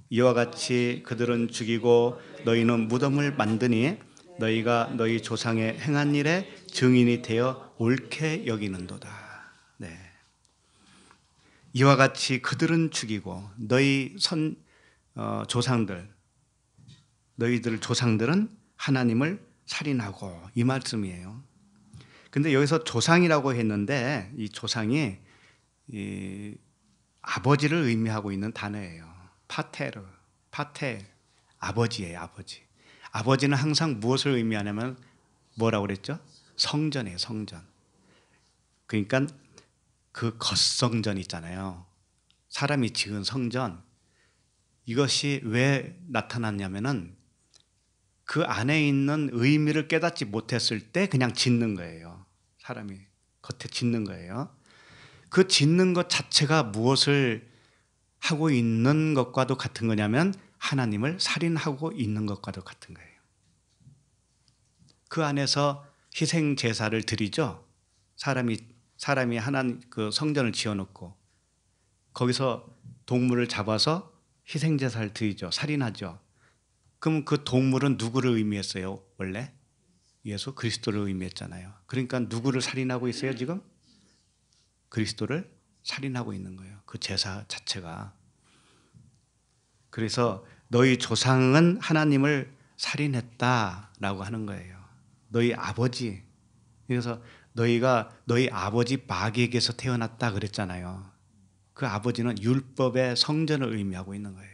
Speaker 1: 이와 같이 그들은 죽이고 너희는 무덤을 만드니 너희가 너희 조상의 행한 일에 증인이 되어 옳게 여기는도다. 네. 이와 같이 그들은 죽이고 너희 조상들, 너희들 조상들은 하나님을 살인하고, 이 말씀이에요. 근데 여기서 조상이라고 했는데 이 조상이 이 아버지를 의미하고 있는 단어예요. 파테르, 아버지예요, 아버지. 아버지는 항상 무엇을 의미하냐면 뭐라고 그랬죠? 성전이에요, 성전. 그러니까 그 겉성전 있잖아요. 사람이 지은 성전. 이것이 왜 나타났냐면은 그 안에 있는 의미를 깨닫지 못했을 때 그냥 짓는 거예요. 사람이 겉에 짓는 거예요. 그 짓는 것 자체가 무엇을 하고 있는 것과도 같은 거냐면 하나님을 살인하고 있는 것과도 같은 거예요. 그 안에서 희생 제사를 드리죠. 사람이 하나님 그 성전을 지어놓고 거기서 동물을 잡아서 희생 제사를 드리죠. 살인하죠. 그럼 그 동물은 누구를 의미했어요? 원래 예수 그리스도를 의미했잖아요. 그러니까 누구를 살인하고 있어요 지금? 그리스도를 살인하고 있는 거예요. 그 제사 자체가. 그래서 너희 조상은 하나님을 살인했다라고 하는 거예요. 너희 아버지. 그래서 너희가 너희 아버지 마귀에게서 태어났다 그랬잖아요. 그 아버지는 율법의 성전을 의미하고 있는 거예요.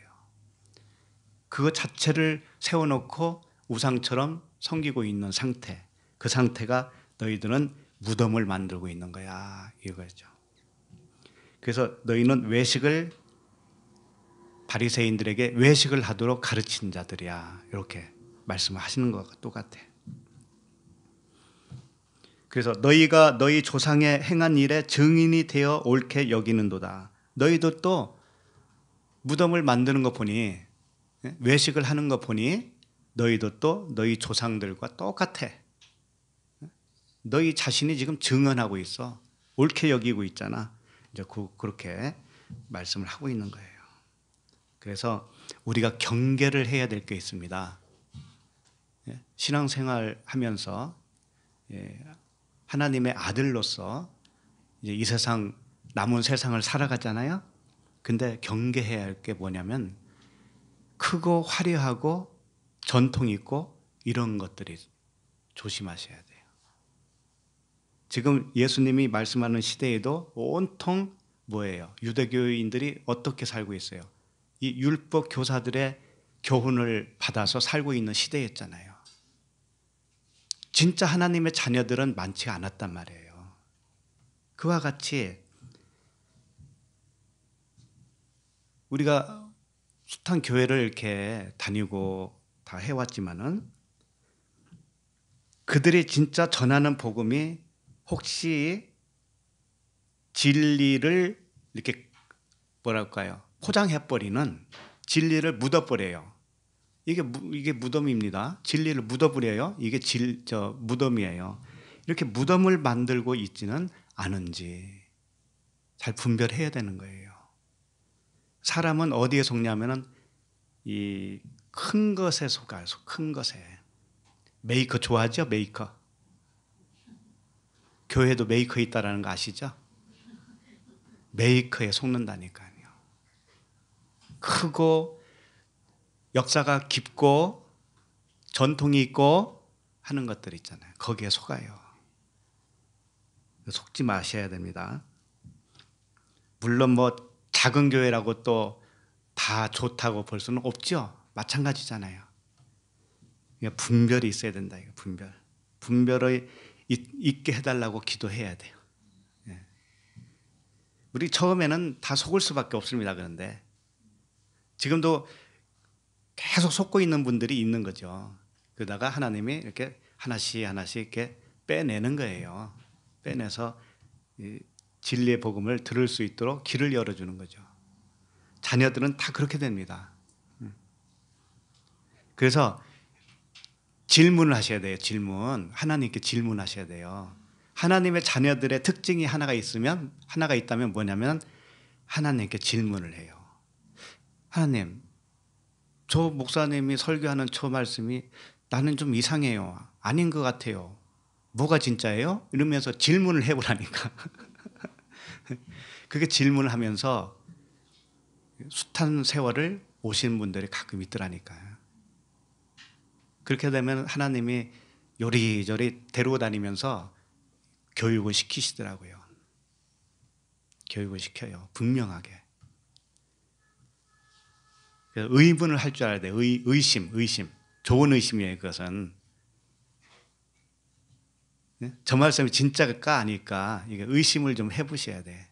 Speaker 1: 그것 자체를 세워놓고 우상처럼 섬기고 있는 상태. 그 상태가 너희들은 무덤을 만들고 있는 거야. 이거죠. 그래서 너희는 바리새인들에게 외식을 하도록 가르친 자들이야. 이렇게 말씀을 하시는 것과 똑같아. 그래서 너희가 너희 조상의 행한 일에 증인이 되어 옳게 여기는도다. 너희도 또 무덤을 만드는 거 보니, 외식을 하는 거 보니 너희도 또 너희 조상들과 똑같아. 너희 자신이 지금 증언하고 있어. 옳게 여기고 있잖아. 이제 그렇게 말씀을 하고 있는 거예요. 그래서 우리가 경계를 해야 될 게 있습니다. 신앙생활 하면서 하나님의 아들로서 이제 이 세상, 남은 세상을 살아가잖아요. 근데 경계해야 할 게 뭐냐면 크고 화려하고 전통 있고 이런 것들이 조심하셔야 돼요. 지금 예수님이 말씀하는 시대에도 온통 뭐예요? 유대교인들이 어떻게 살고 있어요? 이 율법 교사들의 교훈을 받아서 살고 있는 시대였잖아요. 진짜 하나님의 자녀들은 많지 않았단 말이에요. 그와 같이 우리가 숱한 교회를 이렇게 다니고 다 해왔지만은 그들이 진짜 전하는 복음이 혹시 진리를 이렇게 뭐랄까요? 포장해버리는, 진리를 묻어버려요. 이게 무덤입니다. 진리를 묻어버려요. 이게 무덤이에요. 이렇게 무덤을 만들고 있지는 않은지 잘 분별해야 되는 거예요. 사람은 어디에 속냐면은 이 큰 것에 속아요. 큰 것에. 메이커 좋아하죠? 메이커. 교회도 메이커 있다라는 거 아시죠? 메이커에 속는다니까요. 크고 역사가 깊고 전통이 있고 하는 것들 있잖아요. 거기에 속아요. 속지 마셔야 됩니다. 물론 뭐 작은 교회라고 또 다 좋다고 볼 수는 없죠. 마찬가지잖아요. 분별이 있어야 된다. 분별. 분별을 있게 해달라고 기도해야 돼요. 우리 처음에는 다 속을 수밖에 없습니다. 그런데 지금도 계속 속고 있는 분들이 있는 거죠. 그러다가 하나님이 이렇게 하나씩 이렇게 빼내는 거예요. 빼내서 진리의 복음을 들을 수 있도록 길을 열어주는 거죠. 자녀들은 다 그렇게 됩니다. 그래서 질문을 하셔야 돼요. 질문. 하나님께 질문하셔야 돼요. 하나님의 자녀들의 특징이 하나가 있다면 뭐냐면 하나님께 질문을 해요. 하나님, 저 목사님이 설교하는 저 말씀이 나는 좀 이상해요. 아닌 것 같아요. 뭐가 진짜예요? 이러면서 질문을 해보라니까. 그게 질문을 하면서 숱한 세월을 오시는 분들이 가끔 있더라니까요. 그렇게 되면 하나님이 요리조리 데리고 다니면서 교육을 시키시더라고요. 교육을 시켜요. 분명하게. 의문을 할 줄 알아야 돼요. 의심. 좋은 의심이에요. 그것은. 저 말씀이 진짜일까 아닐까 이게 의심을 좀 해보셔야 돼.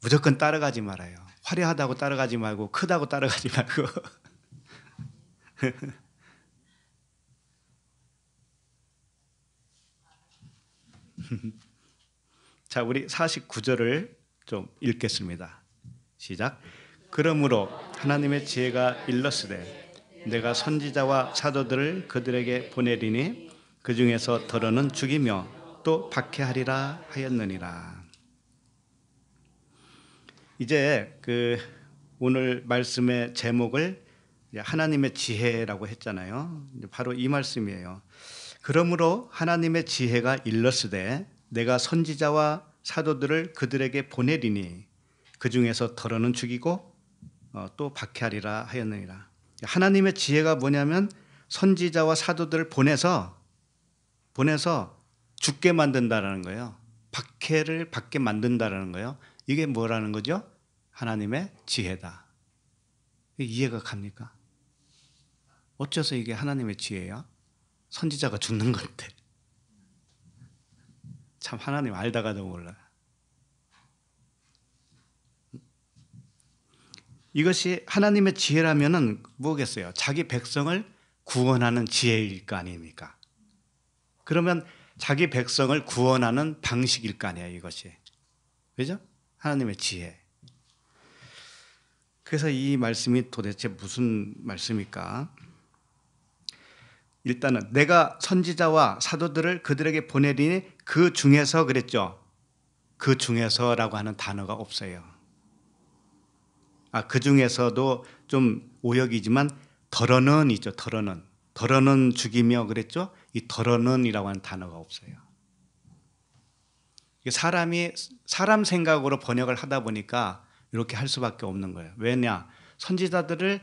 Speaker 1: 무조건 따라가지 말아요. 화려하다고 따라가지 말고 크다고 따라가지 말고. 자, 우리 49절을 좀 읽겠습니다. 시작. 그러므로 하나님의 지혜가 일렀으되 내가 선지자와 사도들을 그들에게 보내리니 그 중에서 더러는 죽이며 또 박해하리라 하였느니라. 이제 오늘 말씀의 제목을 하나님의 지혜라고 했잖아요. 바로 이 말씀이에요. 그러므로 하나님의 지혜가 일렀으되 내가 선지자와 사도들을 그들에게 보내리니 그 중에서 더러는 죽이고 또 박해하리라 하였느니라. 하나님의 지혜가 뭐냐면 선지자와 사도들을 보내서 죽게 만든다라는 거예요. 박해를 받게 만든다라는 거예요. 이게 뭐라는 거죠? 하나님의 지혜다. 이해가 갑니까? 어째서 이게 하나님의 지혜야? 선지자가 죽는 건데. 참 하나님 알다가도 몰라요. 이것이 하나님의 지혜라면은 뭐겠어요? 자기 백성을 구원하는 지혜일 거 아닙니까? 그러면 자기 백성을 구원하는 방식일 거 아니에요, 이것이. 그죠? 하나님의 지혜. 그래서 이 말씀이 도대체 무슨 말씀일까? 일단은 내가 선지자와 사도들을 그들에게 보내리니 그 중에서 그랬죠. 그 중에서라고 하는 단어가 없어요. 그 중에서도 좀 오역이지만 더러는 있죠. 더러는 죽이며 그랬죠. 이 더러는이라고 하는 단어가 없어요. 사람이 사람 생각으로 번역을 하다 보니까 이렇게 할 수밖에 없는 거예요. 왜냐? 선지자들을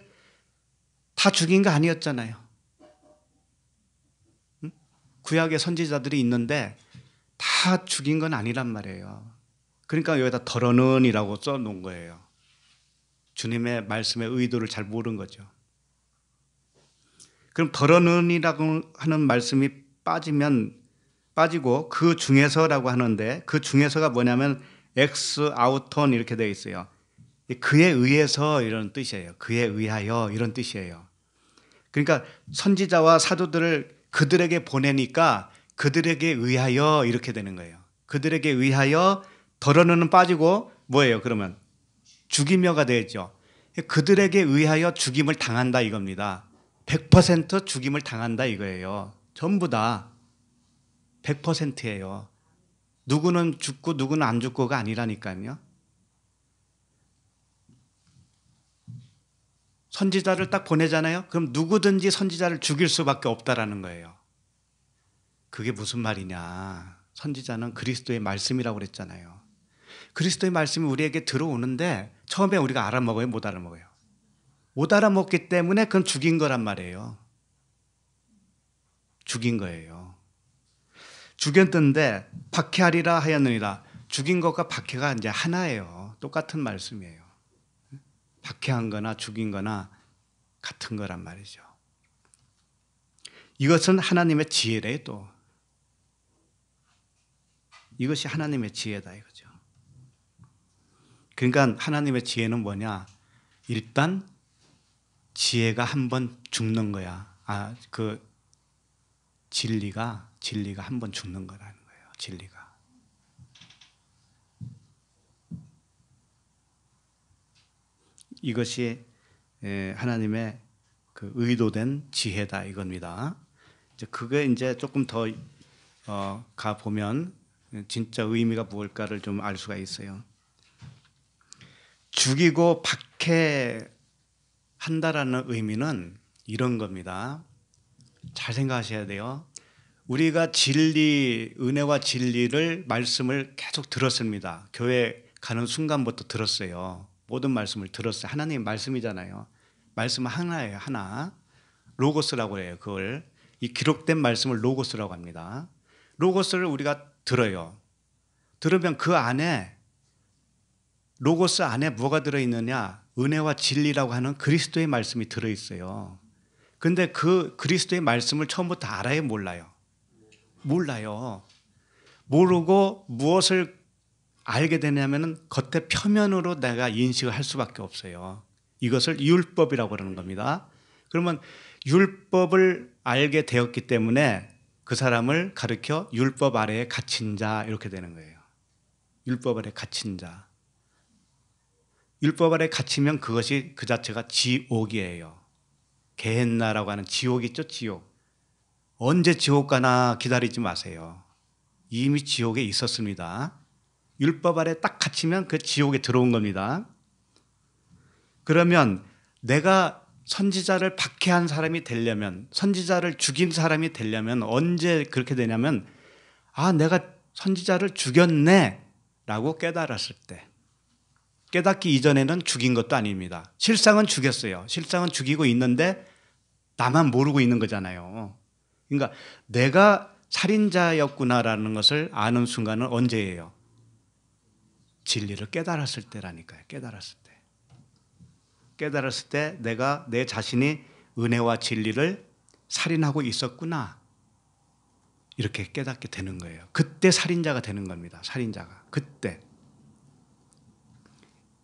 Speaker 1: 다 죽인 거 아니었잖아요. 구약의 선지자들이 있는데 다 죽인 건 아니란 말이에요. 그러니까 여기다 더러는이라고 써놓은 거예요. 주님의 말씀의 의도를 잘 모른 거죠. 그럼 더러는이라고 하는 말씀이 빠지고 그 중에서라고 하는데 그 중에서가 뭐냐면 엑스 아우톤 이렇게 되어 있어요. 그에 의해서 이런 뜻이에요. 그에 의하여 이런 뜻이에요. 그러니까 선지자와 사도들을 그들에게 보내니까 그들에게 의하여 이렇게 되는 거예요. 그들에게 의하여 더러는 빠지고 뭐예요? 그러면 죽이며가 되죠. 그들에게 의하여 죽임을 당한다 이겁니다. 100% 죽임을 당한다 이거예요. 전부 다 100%예요. 누구는 죽고 누구는 안 죽고가 아니라니까요. 선지자를 딱 보내잖아요. 그럼 누구든지 선지자를 죽일 수밖에 없다라는 거예요. 그게 무슨 말이냐. 선지자는 그리스도의 말씀이라고 그랬잖아요. 그리스도의 말씀이 우리에게 들어오는데 처음에 우리가 알아먹어요? 못 알아먹어요? 못 알아먹기 때문에 그건 죽인 거란 말이에요. 죽인 거예요. 죽였는데 박해하리라 하였느니라. 죽인 것과 박해가 이제 하나예요. 똑같은 말씀이에요. 박해한 거나 죽인 거나 같은 거란 말이죠. 이것은 하나님의 지혜래 또. 이것이 하나님의 지혜다 이거죠. 그러니까 하나님의 지혜는 뭐냐? 일단 지혜가 한 번 죽는 거야. 그 진리가 한 번 죽는 거라는 거예요. 진리가. 이것이 하나님의 그 의도된 지혜다 이겁니다. 이제 그게 이제 조금 더 가 보면 진짜 의미가 무엇일까를 좀 알 수가 있어요. 죽이고 박해한다라는 의미는 이런 겁니다. 잘 생각하셔야 돼요. 우리가 은혜와 진리를 말씀을 계속 들었습니다. 교회 가는 순간부터 들었어요. 모든 말씀을 들었어요. 하나님 말씀이잖아요. 말씀은 하나예요. 하나. 로고스라고 해요. 그걸. 이 기록된 말씀을 로고스라고 합니다. 로고스를 우리가 들어요. 들으면 그 안에 로고스 안에 뭐가 들어있느냐? 은혜와 진리라고 하는 그리스도의 말씀이 들어있어요. 그런데 그 그리스도의 말씀을 처음부터 알아요? 몰라요? 몰라요. 모르고 무엇을 알게 되냐면 겉에 표면으로 내가 인식을 할 수밖에 없어요. 이것을 율법이라고 그러는 겁니다. 그러면 율법을 알게 되었기 때문에 그 사람을 가르쳐 율법 아래에 갇힌 자 이렇게 되는 거예요. 율법 아래에 갇힌 자. 율법 아래에 갇히면 그것이 그 자체가 지옥이에요. 게헨나라고 하는 지옥 있죠? 지옥. 언제 지옥 가나 기다리지 마세요. 이미 지옥에 있었습니다. 율법 아래 딱 갇히면 그 지옥에 들어온 겁니다. 그러면 내가 선지자를 박해한 사람이 되려면, 선지자를 죽인 사람이 되려면 언제 그렇게 되냐면 내가 선지자를 죽였네 라고 깨달았을 때. 깨닫기 이전에는 죽인 것도 아닙니다. 실상은 죽였어요. 실상은 죽이고 있는데 나만 모르고 있는 거잖아요. 그러니까 내가 살인자였구나라는 것을 아는 순간은 언제예요? 진리를 깨달았을 때라니까요. 깨달았을 때. 깨달았을 때 내가 내 자신이 은혜와 진리를 살인하고 있었구나. 이렇게 깨닫게 되는 거예요. 그때 살인자가 되는 겁니다. 살인자가. 그때.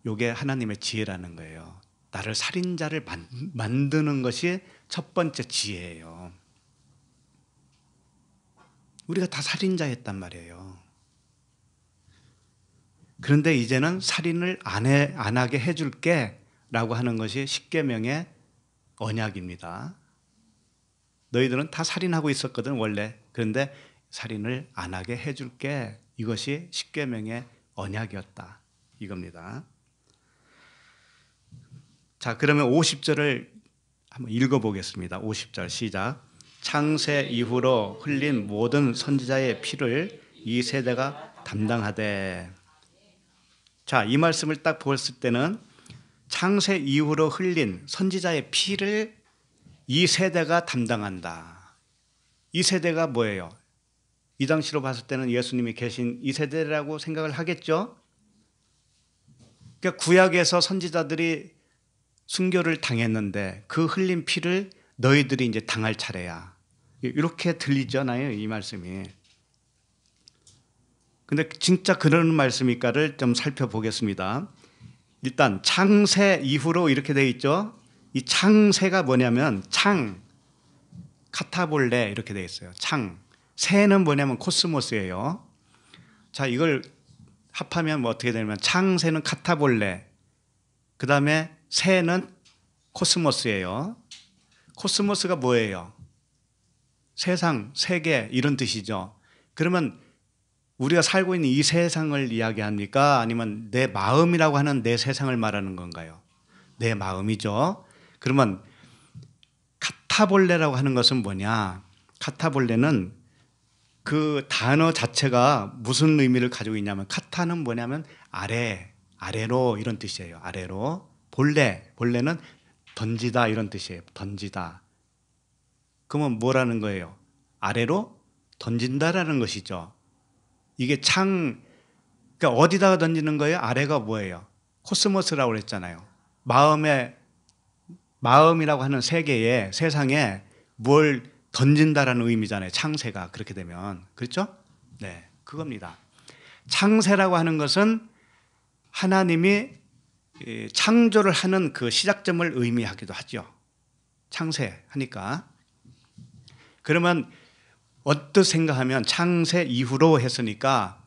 Speaker 1: 이게 하나님의 지혜라는 거예요. 나를 살인자를 만드는 것이 첫 번째 지혜예요. 우리가 다 살인자였단 말이에요. 그런데 이제는 살인을 안 하게 해줄게 라고 하는 것이 십계명의 언약입니다. 너희들은 다 살인하고 있었거든 원래. 그런데 살인을 안 하게 해줄게. 이것이 십계명의 언약이었다. 이겁니다. 자, 그러면 50절을 한번 읽어보겠습니다. 50절 시작. 창세 이후로 흘린 모든 선지자의 피를 이 세대가 담당하되. 자, 이 말씀을 딱 보았을 때는 창세 이후로 흘린 선지자의 피를 이 세대가 담당한다. 이 세대가 뭐예요? 이 당시로 봤을 때는 예수님이 계신 이 세대라고 생각을 하겠죠? 그러니까 구약에서 선지자들이 순교를 당했는데 그 흘린 피를 너희들이 이제 당할 차례야. 이렇게 들리잖아요, 이 말씀이. 근데 진짜 그런 말씀일까를 좀 살펴보겠습니다. 일단 창세 이후로 이렇게 되어 있죠. 이 창세가 뭐냐면 카타볼레 이렇게 되어 있어요. 세는 뭐냐면 코스모스예요. 자, 이걸 합하면 뭐 어떻게 되냐면 창세는 카타볼레, 그 다음에 세는 코스모스예요. 코스모스가 뭐예요? 세상, 세계 이런 뜻이죠. 그러면 우리가 살고 있는 이 세상을 이야기합니까? 아니면 내 마음이라고 하는 내 세상을 말하는 건가요? 내 마음이죠. 그러면 카타볼레라고 하는 것은 뭐냐? 카타볼레는 그 단어 자체가 무슨 의미를 가지고 있냐면 카타는 뭐냐면 아래로 이런 뜻이에요. 아래로. 볼레는 던지다 이런 뜻이에요. 던지다. 그러면 뭐라는 거예요? 아래로 던진다라는 것이죠. 이게 그러니까 어디다가 던지는 거예요? 아래가 뭐예요? 코스모스라고 그랬잖아요. 마음이라고 하는 세계에, 세상에 뭘 던진다라는 의미잖아요. 창세가 그렇게 되면. 그렇죠? 네, 그겁니다. 창세라고 하는 것은 하나님이 창조를 하는 그 시작점을 의미하기도 하죠. 창세하니까. 그러면 어떻게 생각하면 창세 이후로 했으니까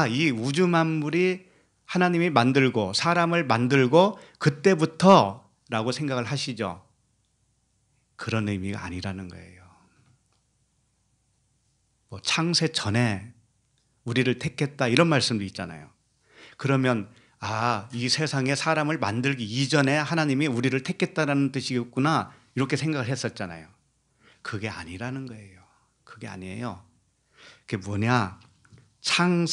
Speaker 1: 이 우주 만물이 하나님이 만들고 사람을 만들고 그때부터라고 생각을 하시죠. 그런 의미가 아니라는 거예요. 뭐 창세 전에 우리를 택했다 이런 말씀도 있잖아요. 그러면 이 세상에 사람을 만들기 이전에 하나님이 우리를 택했다라는 뜻이겠구나 이렇게 생각을 했었잖아요. 그게 아니라는 거예요. 그게 아니에요. 그게 뭐냐? 창은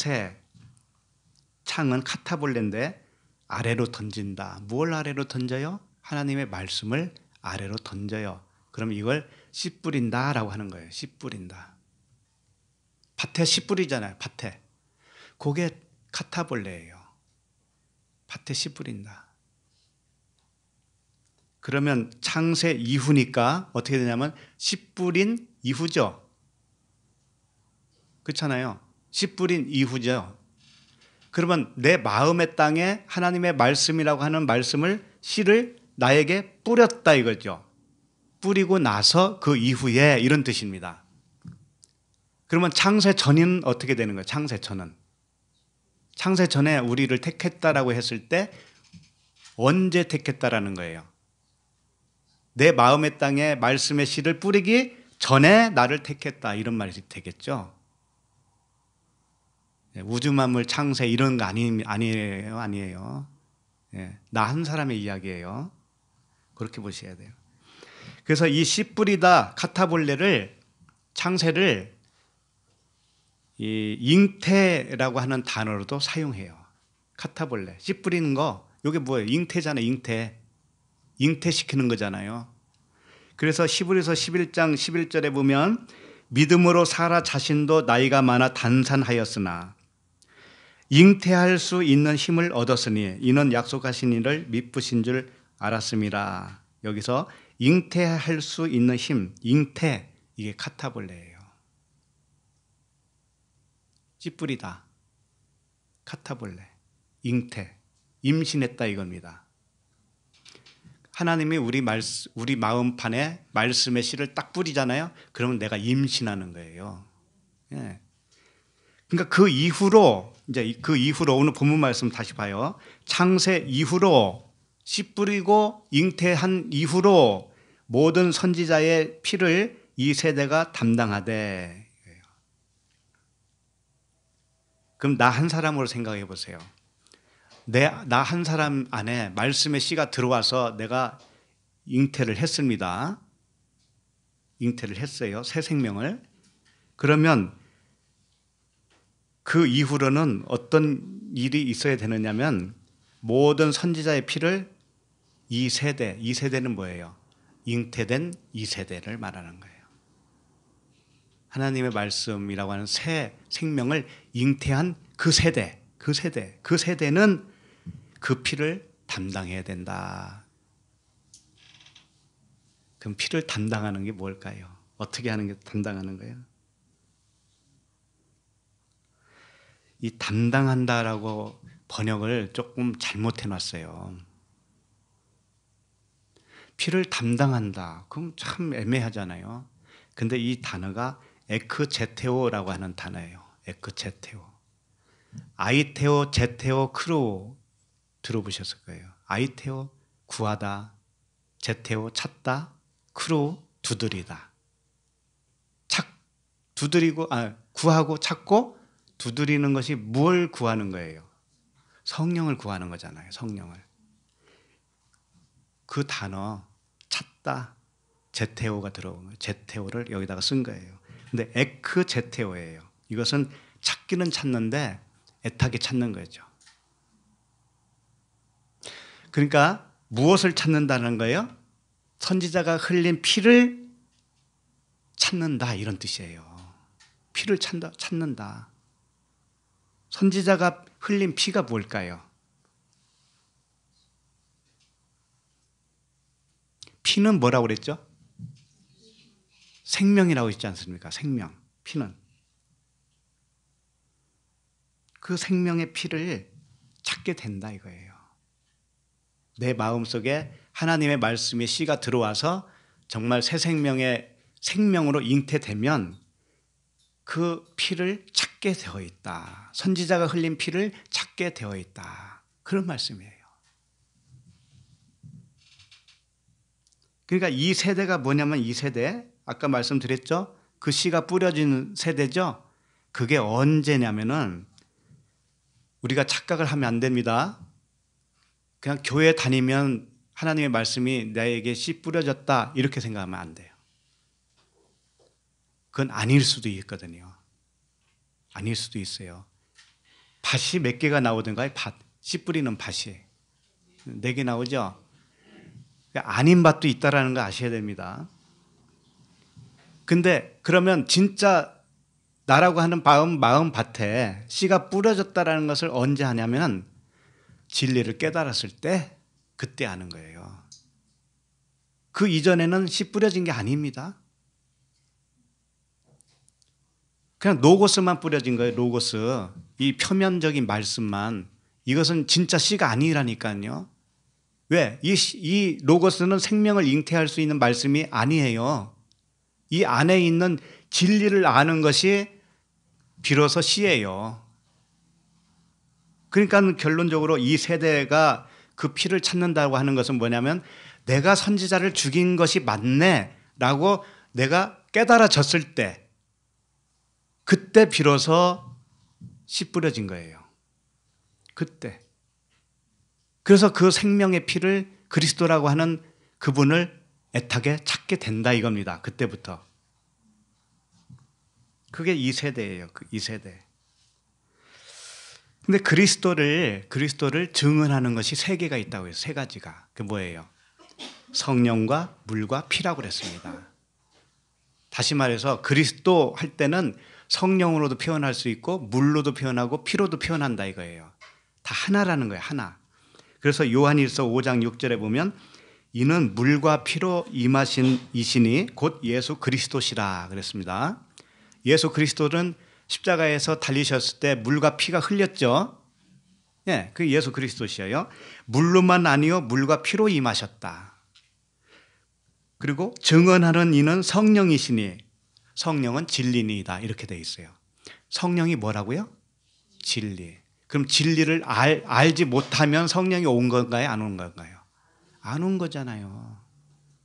Speaker 1: 카타볼레인데 아래로 던진다. 뭘 아래로 던져요? 하나님의 말씀을 아래로 던져요. 그럼 이걸 씨 뿌린다라고 하는 거예요. 씨 뿌린다. 밭에 씨 뿌리잖아요. 밭에. 그게 카타볼레예요. 밭에 씨 뿌린다. 그러면 창세 이후니까 어떻게 되냐면 씨 뿌린 이후죠. 그렇잖아요. 씨 뿌린 이후죠. 그러면 내 마음의 땅에 하나님의 말씀이라고 하는 말씀을 씨를 나에게 뿌렸다 이거죠. 뿌리고 나서 그 이후에 이런 뜻입니다. 그러면 창세 전인 어떻게 되는 거예요? 창세 전은. 창세 전에 우리를 택했다라고 했을 때 언제 택했다라는 거예요? 내 마음의 땅에 말씀의 씨를 뿌리기 전에 나를 택했다 이런 말이 되겠죠. 우주 만물 창세 이런 거 아니에요. 나 한 사람의 이야기예요. 그렇게 보셔야 돼요. 그래서 이 씨 뿌리다 카타볼레를 창세를 이 잉태라고 하는 단어로도 사용해요. 카타볼레 씨 뿌리는 거 이게 뭐예요? 잉태잖아요. 잉태시키는 거잖아요. 그래서 히브리서 11장 11절에 보면 믿음으로 사라 자신도 나이가 많아 단산하였으나 잉태할 수 있는 힘을 얻었으니 이는 약속하신 이를 미쁘신 줄 알았음이라. 여기서 잉태할 수 있는 힘, 잉태, 이게 카타볼레예요. 씨 뿌리다, 카타볼레, 잉태, 임신했다 이겁니다. 하나님이 우리 마음판에 말씀의 씨를 딱 뿌리잖아요. 그러면 내가 임신하는 거예요. 그러니까 그 이후로 오늘 본문 말씀 다시 봐요. 창세 이후로 씨 뿌리고 잉태한 이후로 모든 선지자의 피를 이 세대가 담당하되. 그럼 나 한 사람으로 생각해 보세요. 나 한 사람 안에 말씀의 씨가 들어와서 내가 잉태를 했습니다. 잉태를 했어요. 새 생명을. 그러면 그 이후로는 어떤 일이 있어야 되느냐면 모든 선지자의 피를 이 세대는 뭐예요? 잉태된 이 세대를 말하는 거예요. 하나님의 말씀이라고 하는 새 생명을 잉태한 그 세대는 그 피를 담당해야 된다. 그럼 피를 담당하는 게 뭘까요? 어떻게 하는 게 담당하는 거예요? 이 담당한다라고 번역을 조금 잘못해 놨어요. 피를 담당한다. 그럼 참 애매하잖아요. 근데 이 단어가 에크제테오라고 하는 단어예요. 에크제테오. 아이테오, 제테오, 크로 들어보셨을 거예요. 아이테오, 구하다. 제테오, 찾다. 크로, 두드리다. 구하고 찾고 두드리는 것이 뭘 구하는 거예요? 성령을 구하는 거잖아요. 성령을. 그 단어 찾다, 제테오가 들어온 거예요. 제테오를 여기다가 쓴 거예요. 근데 에크제테오예요. 이것은 찾기는 찾는데 애타게 찾는 거죠. 그러니까 무엇을 찾는다는 거예요? 선지자가 흘린 피를 찾는다 이런 뜻이에요. 피를 찾는다. 선지자가 흘린 피가 뭘까요? 피는 뭐라고 그랬죠? 생명이라고 했지 않습니까? 생명. 피는. 그 생명의 피를 찾게 된다 이거예요. 내 마음속에 하나님의 말씀의 씨가 들어와서 정말 새 생명의 생명으로 잉태되면 그 피를 찾게 되어 있다. 선지자가 흘린 피를 찾게 되어 있다. 그런 말씀이에요. 그러니까 이 세대가 뭐냐면 이 세대, 아까 말씀드렸죠? 그 씨가 뿌려진 세대죠? 그게 언제냐면은 우리가 착각을 하면 안 됩니다. 그냥 교회 다니면 하나님의 말씀이 나에게 씨 뿌려졌다 이렇게 생각하면 안 돼요. 그건 아닐 수도 있거든요. 아닐 수도 있어요. 밭이 몇 개가 나오던가요? 밭, 씨 뿌리는 밭이 4개 나오죠? 아닌 밭도 있다라는 거 아셔야 됩니다. 근데 그러면 진짜 나라고 하는 마음 밭에 씨가 뿌려졌다라는 것을 언제 하냐면 진리를 깨달았을 때 그때 아는 거예요. 그 이전에는 씨 뿌려진 게 아닙니다. 그냥 로고스만 뿌려진 거예요. 로고스. 이 표면적인 말씀만. 이것은 진짜 씨가 아니라니까요. 왜? 이 로고스는 생명을 잉태할 수 있는 말씀이 아니에요. 이 안에 있는 진리를 아는 것이 비로소 씨예요. 그러니까 결론적으로 이 세대가 그 피를 찾는다고 하는 것은 뭐냐면 내가 선지자를 죽인 것이 맞네 라고 내가 깨달아졌을 때 그때 비로소 씨 뿌려진 거예요. 그때. 그래서 그 생명의 피를 그리스도라고 하는 그분을 애타게 찾게 된다 이겁니다. 그때부터. 그게 이 세대예요. 이 세대. 근데 그리스도를 증언하는 것이 3개가 있다고 해요. 3가지가. 그게 뭐예요? 성령과 물과 피라고 그랬습니다. 다시 말해서 그리스도 할 때는 성령으로도 표현할 수 있고 물로도 표현하고 피로도 표현한다 이거예요. 다 하나라는 거예요. 하나. 그래서 요한일서 5장 6절에 보면 이는 물과 피로 임하신 이시니 곧 예수 그리스도시라 그랬습니다. 예수 그리스도는 십자가에서 달리셨을 때 물과 피가 흘렸죠. 예, 그 예수 그리스도시예요. 물로만 아니요 물과 피로 임하셨다. 그리고 증언하는 이는 성령이시니 성령은 진리니이다 이렇게 돼 있어요. 성령이 뭐라고요? 진리. 그럼 진리를 알지 못하면 성령이 온 건가요? 안 온 건가요? 안 온 거잖아요.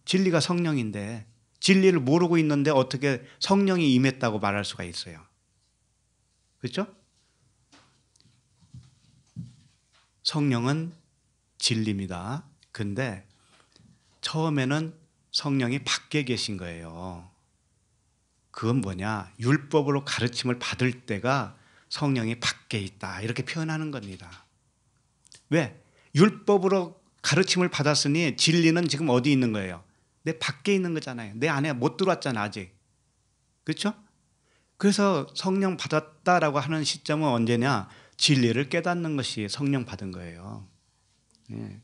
Speaker 1: 진리가 성령인데 진리를 모르고 있는데 어떻게 성령이 임했다고 말할 수가 있어요? 그렇죠? 성령은 진리입니다. 근데 처음에는 성령이 밖에 계신 거예요. 그건 뭐냐? 율법으로 가르침을 받을 때가 성령이 밖에 있다 이렇게 표현하는 겁니다. 왜? 율법으로 가르침을 받았으니 진리는 지금 어디 있는 거예요? 내 밖에 있는 거잖아요. 내 안에 못 들어왔잖아 아직. 그렇죠? 그래서 성령 받았다라고 하는 시점은 언제냐? 진리를 깨닫는 것이 성령 받은 거예요. 예.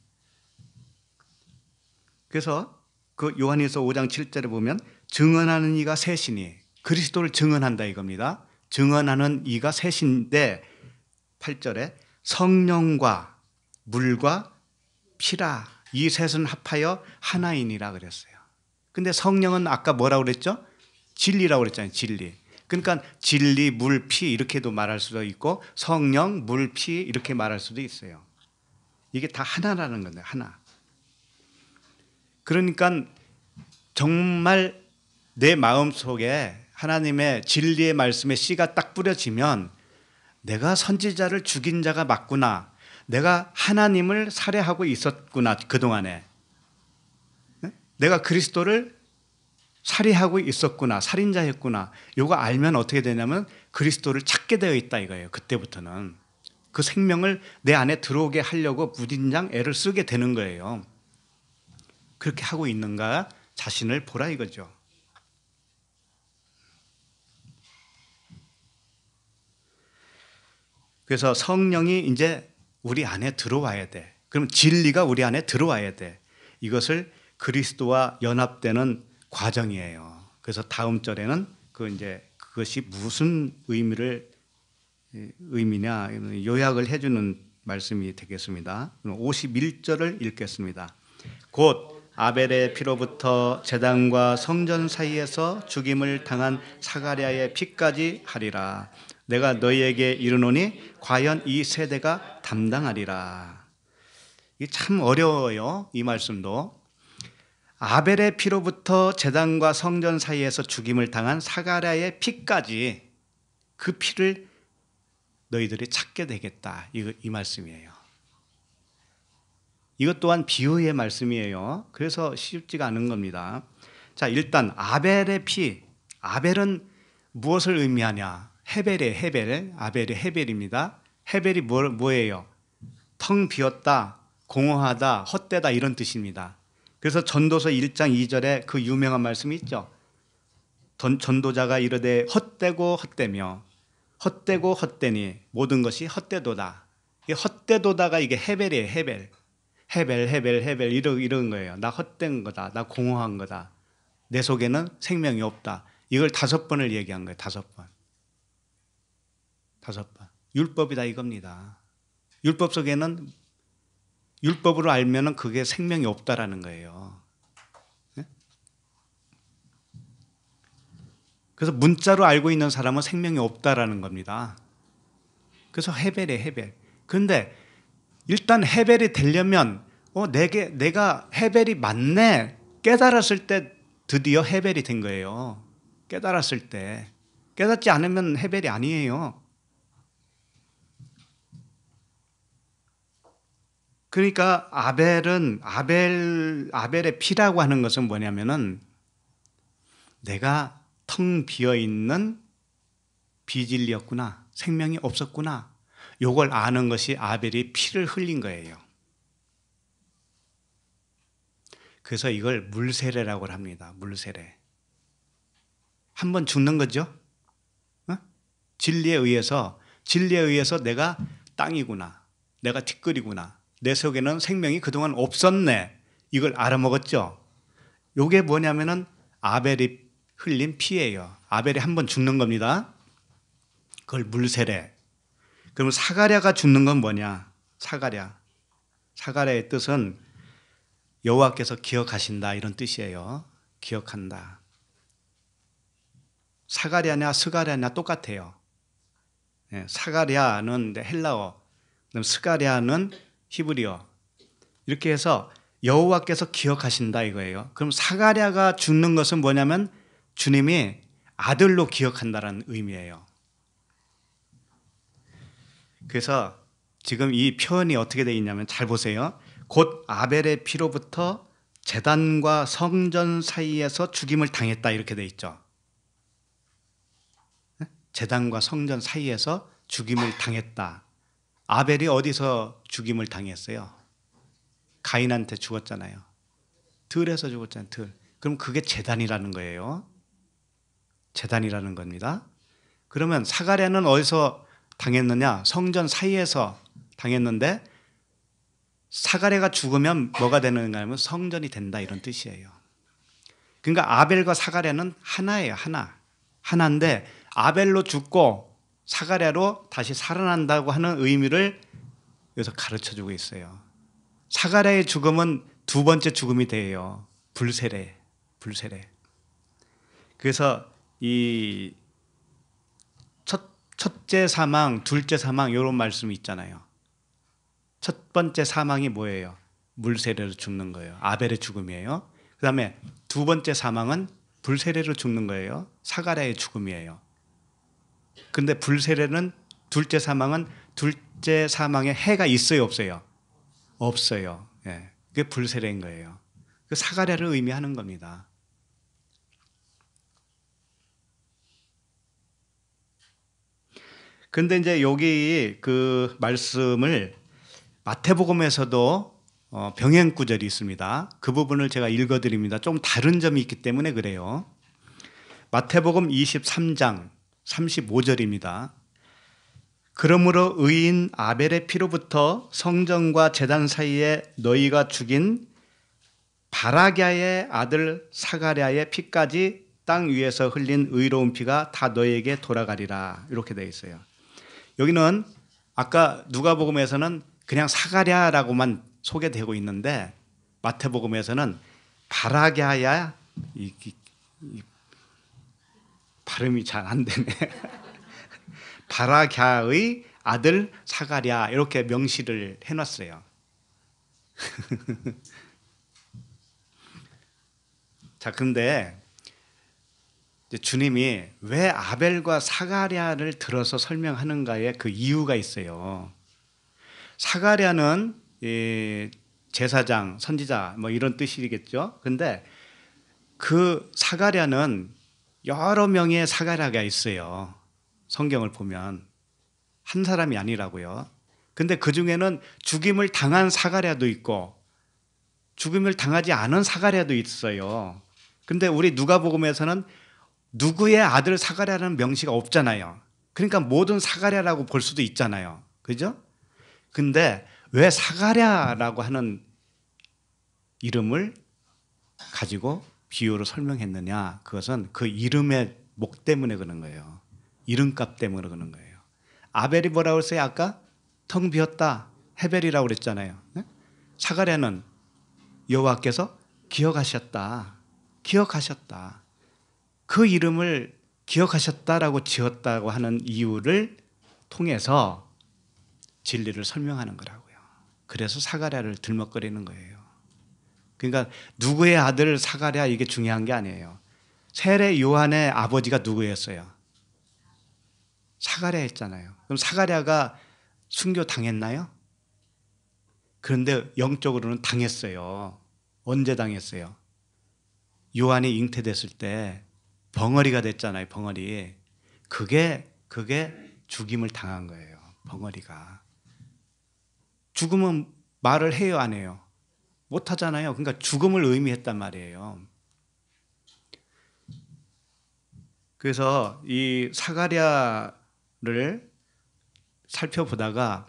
Speaker 1: 그래서 그 요한일서 5장 7절에 보면 증언하는 이가 셋이니 그리스도를 증언한다 이겁니다. 증언하는 이가 셋인데 8절에 성령과 물과 피라 이 셋은 합하여 하나이니라 그랬어요. 근데 성령은 아까 뭐라고 그랬죠? 진리라고 그랬잖아요. 진리. 그러니까 진리, 물, 피 이렇게도 말할 수도 있고 성령, 물, 피 이렇게 말할 수도 있어요. 이게 다 하나라는 건데 하나. 그러니까 정말 내 마음속에 하나님의 진리의 말씀의 씨가 딱 뿌려지면 내가 선지자를 죽인 자가 맞구나. 내가 하나님을 살해하고 있었구나. 그동안에. 내가 그리스도를 살해하고 있었구나. 살인자였구나. 이거 알면 어떻게 되냐면 그리스도를 찾게 되어 있다 이거예요. 그때부터는. 그 생명을 내 안에 들어오게 하려고 무진장 애를 쓰게 되는 거예요. 그렇게 하고 있는가 자신을 보라 이거죠. 그래서 성령이 이제 우리 안에 들어와야 돼. 그럼 진리가 우리 안에 들어와야 돼. 이것을 그리스도와 연합되는 과정이에요. 그래서 다음 절에는 그것이 무슨 의미냐 요약을 해주는 말씀이 되겠습니다. 51절을 읽겠습니다. 곧 아벨의 피로부터 제단과 성전 사이에서 죽임을 당한 사가랴의 피까지 하리라. 내가 너희에게 이르노니 과연 이 세대가 담당하리라. 이게 참 어려워요. 이 말씀도. 아벨의 피로부터 제단과 성전 사이에서 죽임을 당한 사가랴의 피까지, 그 피를 너희들이 찾게 되겠다. 이 말씀이에요. 이것 또한 비유의 말씀이에요. 그래서 쉽지가 않은 겁니다. 자, 일단 아벨의 피. 아벨은 무엇을 의미하냐? 헤벨이에요. 아벨이 헤벨입니다. 헤벨이 뭐예요? 텅 비었다, 공허하다, 헛되다 이런 뜻입니다. 그래서 전도서 1장 2절에 그 유명한 말씀이 있죠. 전도자가 이르되 헛되고 헛되며 헛되고 헛되니 모든 것이 헛되도다. 이 헛되도다가 이게 헤벨이에요. 헤벨 이런 거예요. 나 헛된 거다. 나 공허한 거다. 내 속에는 생명이 없다. 이걸 5번을 얘기한 거예요. 5번. 율법이다 이겁니다. 율법 속에는 율법으로 알면은 그게 생명이 없다라는 거예요. 네? 그래서 문자로 알고 있는 사람은 생명이 없다라는 겁니다. 그래서 헤벨이에요. 헤벨. 그런데 일단 헤벨이 되려면 내가 헤벨이 맞네 깨달았을 때 드디어 헤벨이 된 거예요. 깨달았을 때. 깨닫지 않으면 헤벨이 아니에요. 그러니까 아벨의 피라고 하는 것은 뭐냐면은 내가 텅 비어 있는 비진리였구나. 생명이 없었구나. 요걸 아는 것이 아벨이 피를 흘린 거예요. 그래서 이걸 물세례라고 합니다. 물세례. 한번 죽는 거죠. 진리에 의해서 내가 땅이구나. 내가 티끌이구나. 내 속에는 생명이 그동안 없었네. 이걸 알아먹었죠. 요게 뭐냐면은 아벨이 흘린 피예요. 아벨이 한번 죽는 겁니다. 그걸 물세례. 그럼 사가랴가 죽는 건 뭐냐? 사가랴의 뜻은 여호와께서 기억하신다 이런 뜻이에요. 기억한다. 사가랴냐 스가랴냐 똑같아요. 사가랴는 헬라어, 스가랴는 히브리어. 이렇게 해서 여호와께서 기억하신다 이거예요. 그럼 사가랴가 죽는 것은 뭐냐면 주님이 아들로 기억한다는 의미예요. 그래서 지금 이 표현이 어떻게 되어 있냐면 잘 보세요. 곧 아벨의 피로부터 제단과 성전 사이에서 죽임을 당했다 이렇게 되어 있죠. 제단과 성전 사이에서 죽임을 당했다. 아벨이 어디서 죽임을 당했어요? 가인한테 죽었잖아요. 들에서 죽었잖아요. 들. 그럼 그게 제단이라는 거예요. 제단이라는 겁니다. 그러면 사가랴는 어디서 당했느냐? 성전 사이에서 당했는데 사가랴가 죽으면 뭐가 되는가 하면 성전이 된다 이런 뜻이에요. 그러니까 아벨과 사가랴는 하나예요. 하나인데 아벨로 죽고 사가랴로 다시 살아난다고 하는 의미를 여기서 가르쳐주고 있어요. 사가랴의 죽음은 2번째 죽음이 돼요. 불세례. 그래서 이 첫째 사망, 둘째 사망 이런 말씀이 있잖아요. 첫 번째 사망이 뭐예요? 물세례로 죽는 거예요. 아벨의 죽음이에요. 그 다음에 2번째 사망은 불세례로 죽는 거예요. 사가랴의 죽음이에요. 근데 불세례는 둘째 사망에 해가 있어요, 없어요? 없어요. 예. 그게 불세례인 거예요. 그 사가랴를 의미하는 겁니다. 근데 이제 여기 그 말씀을 마태복음에서도 병행 구절이 있습니다. 그 부분을 제가 읽어드립니다. 좀 다른 점이 있기 때문에 그래요. 마태복음 23장 35절입니다. 그러므로 의인 아벨의 피로부터 성전과 제단 사이에 너희가 죽인 바라꺄의 아들 사가랴의 피까지 땅 위에서 흘린 의로운 피가 다 너희에게 돌아가리라. 이렇게 되어 있어요. 여기는 아까 누가복음에서는 그냥 사가랴라고만 소개되고 있는데 마태복음에서는 바라꺄야, 이 발음이 잘 안 되네. 바라꺄의 아들 사가랴 이렇게 명시를 해놨어요. 자, 근데 주님이 왜 아벨과 사가랴를 들어서 설명하는가에 그 이유가 있어요. 사가랴는 제사장, 선지자 뭐 이런 뜻이겠죠. 근데 그 사가랴는 여러 명의 사가랴가 있어요. 성경을 보면 한 사람이 아니라고요. 근데 그 중에는 죽임을 당한 사가랴도 있고 죽임을 당하지 않은 사가랴도 있어요. 근데 우리 누가복음에서는 누구의 아들 사가랴라는 명시가 없잖아요. 그러니까 모든 사가랴라고 볼 수도 있잖아요. 그죠? 근데 왜 사가랴라고 하는 이름을 가지고 비유로 설명했느냐? 그것은 그 이름의 목 때문에 그런 거예요. 이름값 때문에 그런 거예요. 아벨이 뭐라고 했어요? 아까 텅 비었다. 헤벨이라고 그랬잖아요. 사가랴는 여호와께서 기억하셨다. 기억하셨다. 그 이름을 기억하셨다라고 지었다고 하는 이유를 통해서 진리를 설명하는 거라고요. 그래서 사가랴를 들먹거리는 거예요. 그러니까 누구의 아들 사가랴 이게 중요한 게 아니에요. 세례 요한의 아버지가 누구였어요? 사가랴였잖아요. 그럼 사가랴가 순교 당했나요? 그런데 영적으로는 당했어요. 언제 당했어요? 요한이 잉태됐을 때 벙어리가 됐잖아요. 벙어리. 그게 죽임을 당한 거예요. 벙어리가. 죽음은 말을 해요, 안 해요? 못 하잖아요. 그러니까 죽음을 의미했단 말이에요. 그래서 이 사가랴를 살펴보다가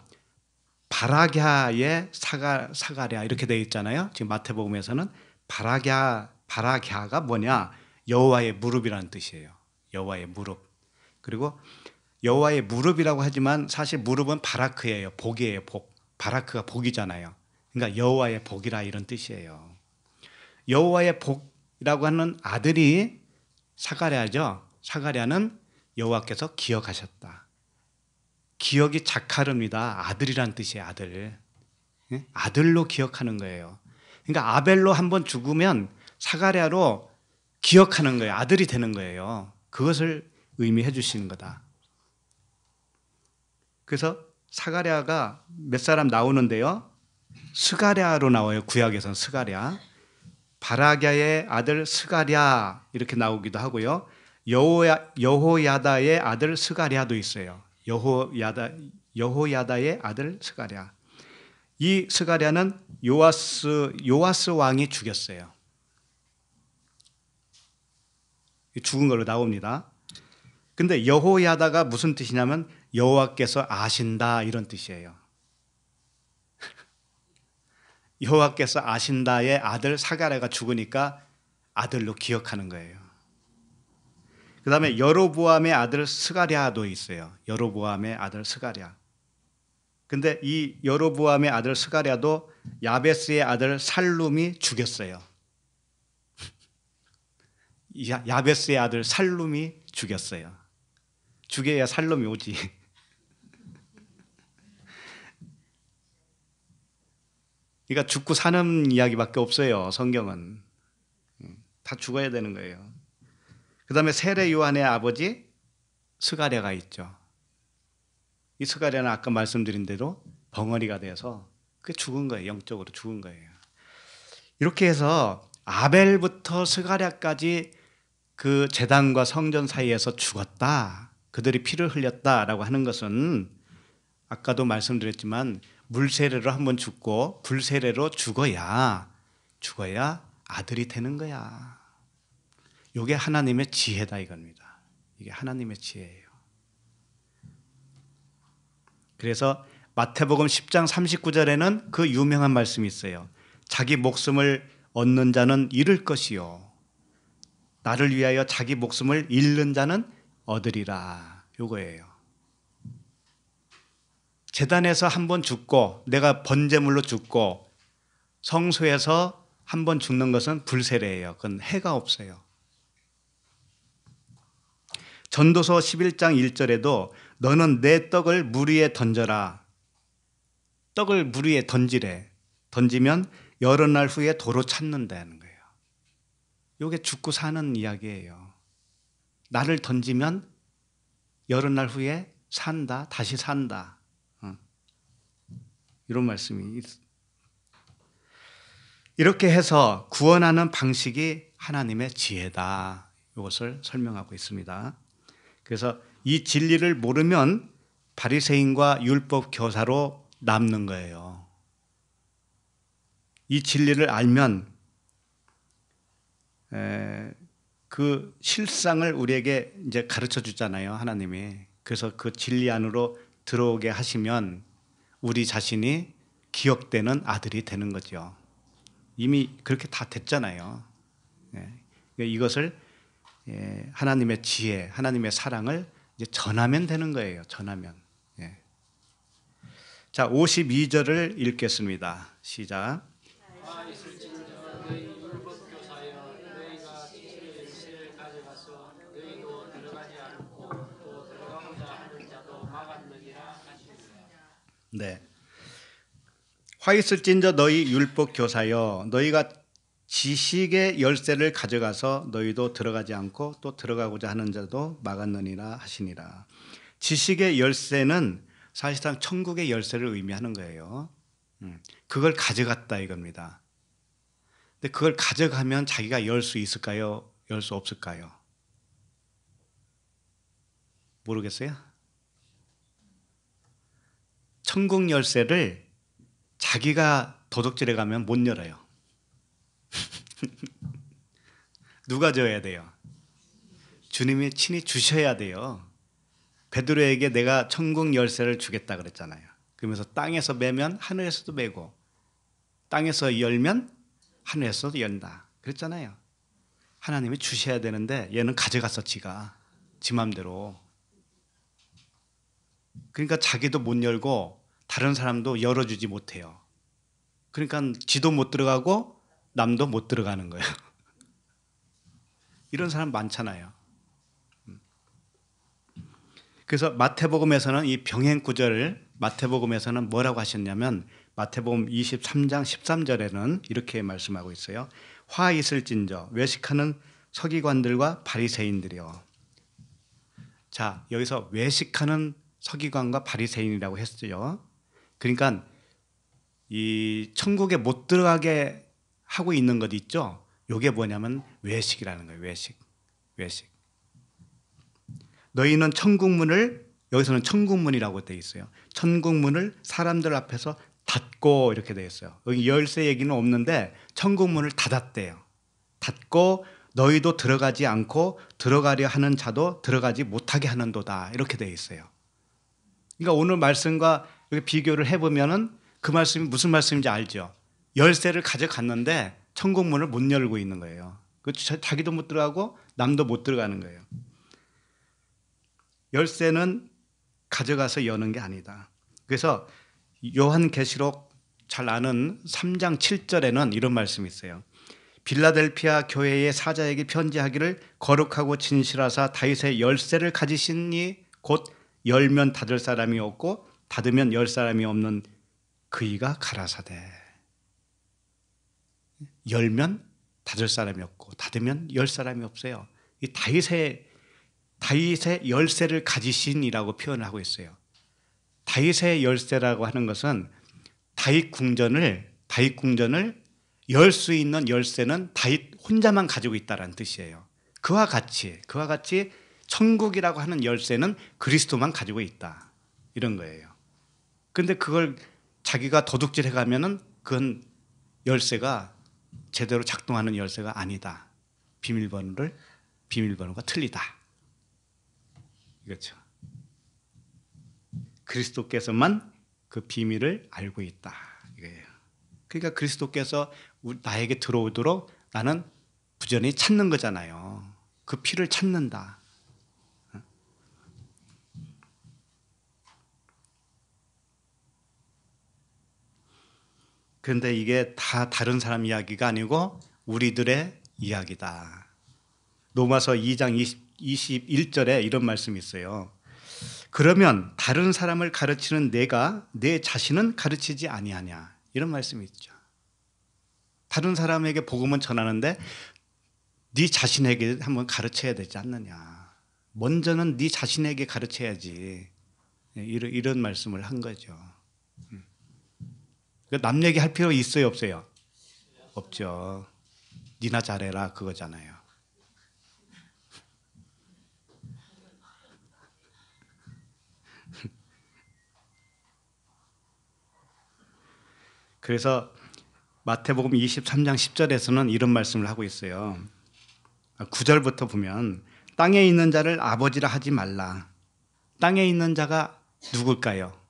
Speaker 1: 바라꺄의 사가랴 이렇게 되어 있잖아요. 지금 마태복음에서는 바라꺄가 뭐냐? 여호와의 무릎이라는 뜻이에요. 여호와의 무릎. 그리고 여호와의 무릎이라고 하지만 사실 무릎은 바라크예요. 복이에요. 복. 바라크가 복이잖아요. 그러니까 여호와의 복이라 이런 뜻이에요. 여호와의 복이라고 하는 아들이 사가랴죠. 사가랴는 여호와께서 기억하셨다. 기억이 자카르입니다. 아들이란 뜻이에요. 아들. 아들로 기억하는 거예요. 그러니까 아벨로 한번 죽으면 사가랴로 기억하는 거예요. 아들이 되는 거예요. 그것을 의미해 주시는 거다. 그래서 사가랴가 몇 사람 나오는데요. 스가랴로 나와요. 구약에서는 스가랴. 바라꺄의 아들 스가랴 이렇게 나오기도 하고요. 여호야다의 아들 스가랴도 있어요. 여호야다의 아들 스가랴. 이 스가랴는 요아스 왕이 죽였어요. 죽은 걸로 나옵니다. 근데 여호야다가 무슨 뜻이냐면 여호와께서 아신다 이런 뜻이에요. 여호와께서 아신다의 아들 사가랴가 죽으니까 아들로 기억하는 거예요. 그 다음에 여로보암의 아들 스가랴도 있어요. 여로보암의 아들 스가랴. 근데 이 여로보암의 아들 스가랴도 야베스의 아들 살룸이 죽였어요. 야베스의 아들 살룸이 죽였어요. 죽여야 살룸이 오지. 그러니까 죽고 사는 이야기밖에 없어요. 성경은. 다 죽어야 되는 거예요. 그 다음에 세례 요한의 아버지 스가랴가 있죠. 이 스가랴는 아까 말씀드린 대로 벙어리가 돼서 그 죽은 거예요. 영적으로 죽은 거예요. 이렇게 해서 아벨부터 스가랴까지 그 제단과 성전 사이에서 죽었다. 그들이 피를 흘렸다라고 하는 것은 아까도 말씀드렸지만 물세례로 한번 죽고 불세례로 죽어야 아들이 되는 거야. 이게 하나님의 지혜다 이겁니다. 이게 하나님의 지혜예요. 그래서 마태복음 10장 39절에는 그 유명한 말씀이 있어요. 자기 목숨을 얻는 자는 잃을 것이요 나를 위하여 자기 목숨을 잃는 자는 얻으리라. 요거예요. 제단에서 한 번 죽고 내가 번제물로 죽고 성소에서 한 번 죽는 것은 불세례예요. 그건 해가 없어요. 전도서 11장 1절에도 너는 내 떡을 물 위에 던져라. 떡을 물 위에 던지래. 던지면 여러 날 후에 도로 찾는다는 거예요. 이게 죽고 사는 이야기예요. 나를 던지면 여러 날 후에 산다, 다시 산다. 이런 말씀이 있습니다. 이렇게 해서 구원하는 방식이 하나님의 지혜다. 이것을 설명하고 있습니다. 그래서 이 진리를 모르면 바리새인과 율법 교사로 남는 거예요. 이 진리를 알면 그 실상을 우리에게 이제 가르쳐 주잖아요, 하나님이. 그래서 그 진리 안으로 들어오게 하시면 우리 자신이 기억되는 아들이 되는 거죠. 이미 그렇게 다 됐잖아요. 이것을 하나님의 지혜, 하나님의 사랑을 이제 전하면 되는 거예요. 전하면. 자, 52절을 읽겠습니다. 시작. 네. 화 있을진저 너희 율법 교사여 너희가 지식의 열쇠를 가져가서 너희도 들어가지 않고 또 들어가고자 하는 자도 막았느니라 하시니라. 지식의 열쇠는 사실상 천국의 열쇠를 의미하는 거예요. 그걸 가져갔다 이겁니다. 근데 그걸 가져가면 자기가 열 수 있을까요? 열 수 없을까요? 모르겠어요? 천국 열쇠를 자기가 도둑질해 가면 못 열어요. 누가 줘야 돼요? 주님이 친히 주셔야 돼요. 베드로에게 내가 천국 열쇠를 주겠다 그랬잖아요. 그러면서 땅에서 매면 하늘에서도 매고 땅에서 열면 하늘에서도 연다 그랬잖아요. 하나님이 주셔야 되는데 얘는 가져갔어. 지가 지 맘대로. 그러니까 자기도 못 열고 다른 사람도 열어주지 못해요. 그러니까 지도 못 들어가고 남도 못 들어가는 거예요. 이런 사람 많잖아요. 그래서 마태복음에서는 이 병행 구절을 마태복음에서는 뭐라고 하셨냐면 마태복음 23장 13절에는 이렇게 말씀하고 있어요. 화 있을진저 외식하는 서기관들과 바리새인들이요. 자, 여기서 외식하는 서기관과 바리새인이라고 했어요. 그러니까 이 천국에 못 들어가게 하고 있는 것 있죠. 이게 뭐냐면 외식이라는 거예요. 외식. 너희는 천국문을 여기서는 천국문이라고 되어 있어요. 천국문을 사람들 앞에서 닫고 이렇게 되어 있어요. 여기 열쇠 얘기는 없는데 천국문을 닫았대요. 닫고 너희도 들어가지 않고 들어가려 하는 자도 들어가지 못하게 하는도다 이렇게 되어 있어요. 그러니까 오늘 말씀과 이렇게 비교를 해보면은 그 말씀이 무슨 말씀인지 알죠. 열쇠를 가져갔는데 천국문을 못 열고 있는 거예요. 자기도 못 들어가고 남도 못 들어가는 거예요. 열쇠는 가져가서 여는 게 아니다. 그래서 요한계시록 잘 아는 3장 7절에는 이런 말씀이 있어요. 빌라델피아 교회의 사자에게 편지하기를 거룩하고 진실하사 다윗의 열쇠를 가지시니 곧 열면 닫을 사람이 없고 닫으면 열 사람이 없는 그이가 가라사대. 열면 닫을 사람이 없고 닫으면 열 사람이 없어요. 이 다윗의 열쇠를 가지신이라고 표현을 하고 있어요. 다윗의 열쇠라고 하는 것은 다윗 궁전을 열 수 있는 열쇠는 다윗 혼자만 가지고 있다는 뜻이에요. 그와 같이 천국이라고 하는 열쇠는 그리스도만 가지고 있다. 이런 거예요. 그런데 그걸 자기가 도둑질 해가면은 그건 열쇠가 제대로 작동하는 열쇠가 아니다. 비밀번호가 틀리다. 이거죠. 그리스도께서만 그 비밀을 알고 있다. 이거예요. 그러니까 그리스도께서 나에게 들어오도록 나는 부전히 찾는 거잖아요. 그 피를 찾는다. 그런데 이게 다 다른 사람 이야기가 아니고 우리들의 이야기다. 로마서 2장 21절에 이런 말씀이 있어요. 그러면 다른 사람을 가르치는 내가 내 자신은 가르치지 아니하냐. 이런 말씀이 있죠. 다른 사람에게 복음은 전하는데 네 자신에게 한번 가르쳐야 되지 않느냐. 먼저는 네 자신에게 가르쳐야지. 이런 말씀을 한 거죠. 남 얘기할 필요 있어요, 없어요? 없죠. 니나 잘해라 그거잖아요. 그래서 마태복음 23장 10절에서는 이런 말씀을 하고 있어요. 9절부터 보면 땅에 있는 자를 아버지라 하지 말라. 땅에 있는 자가 누굴까요?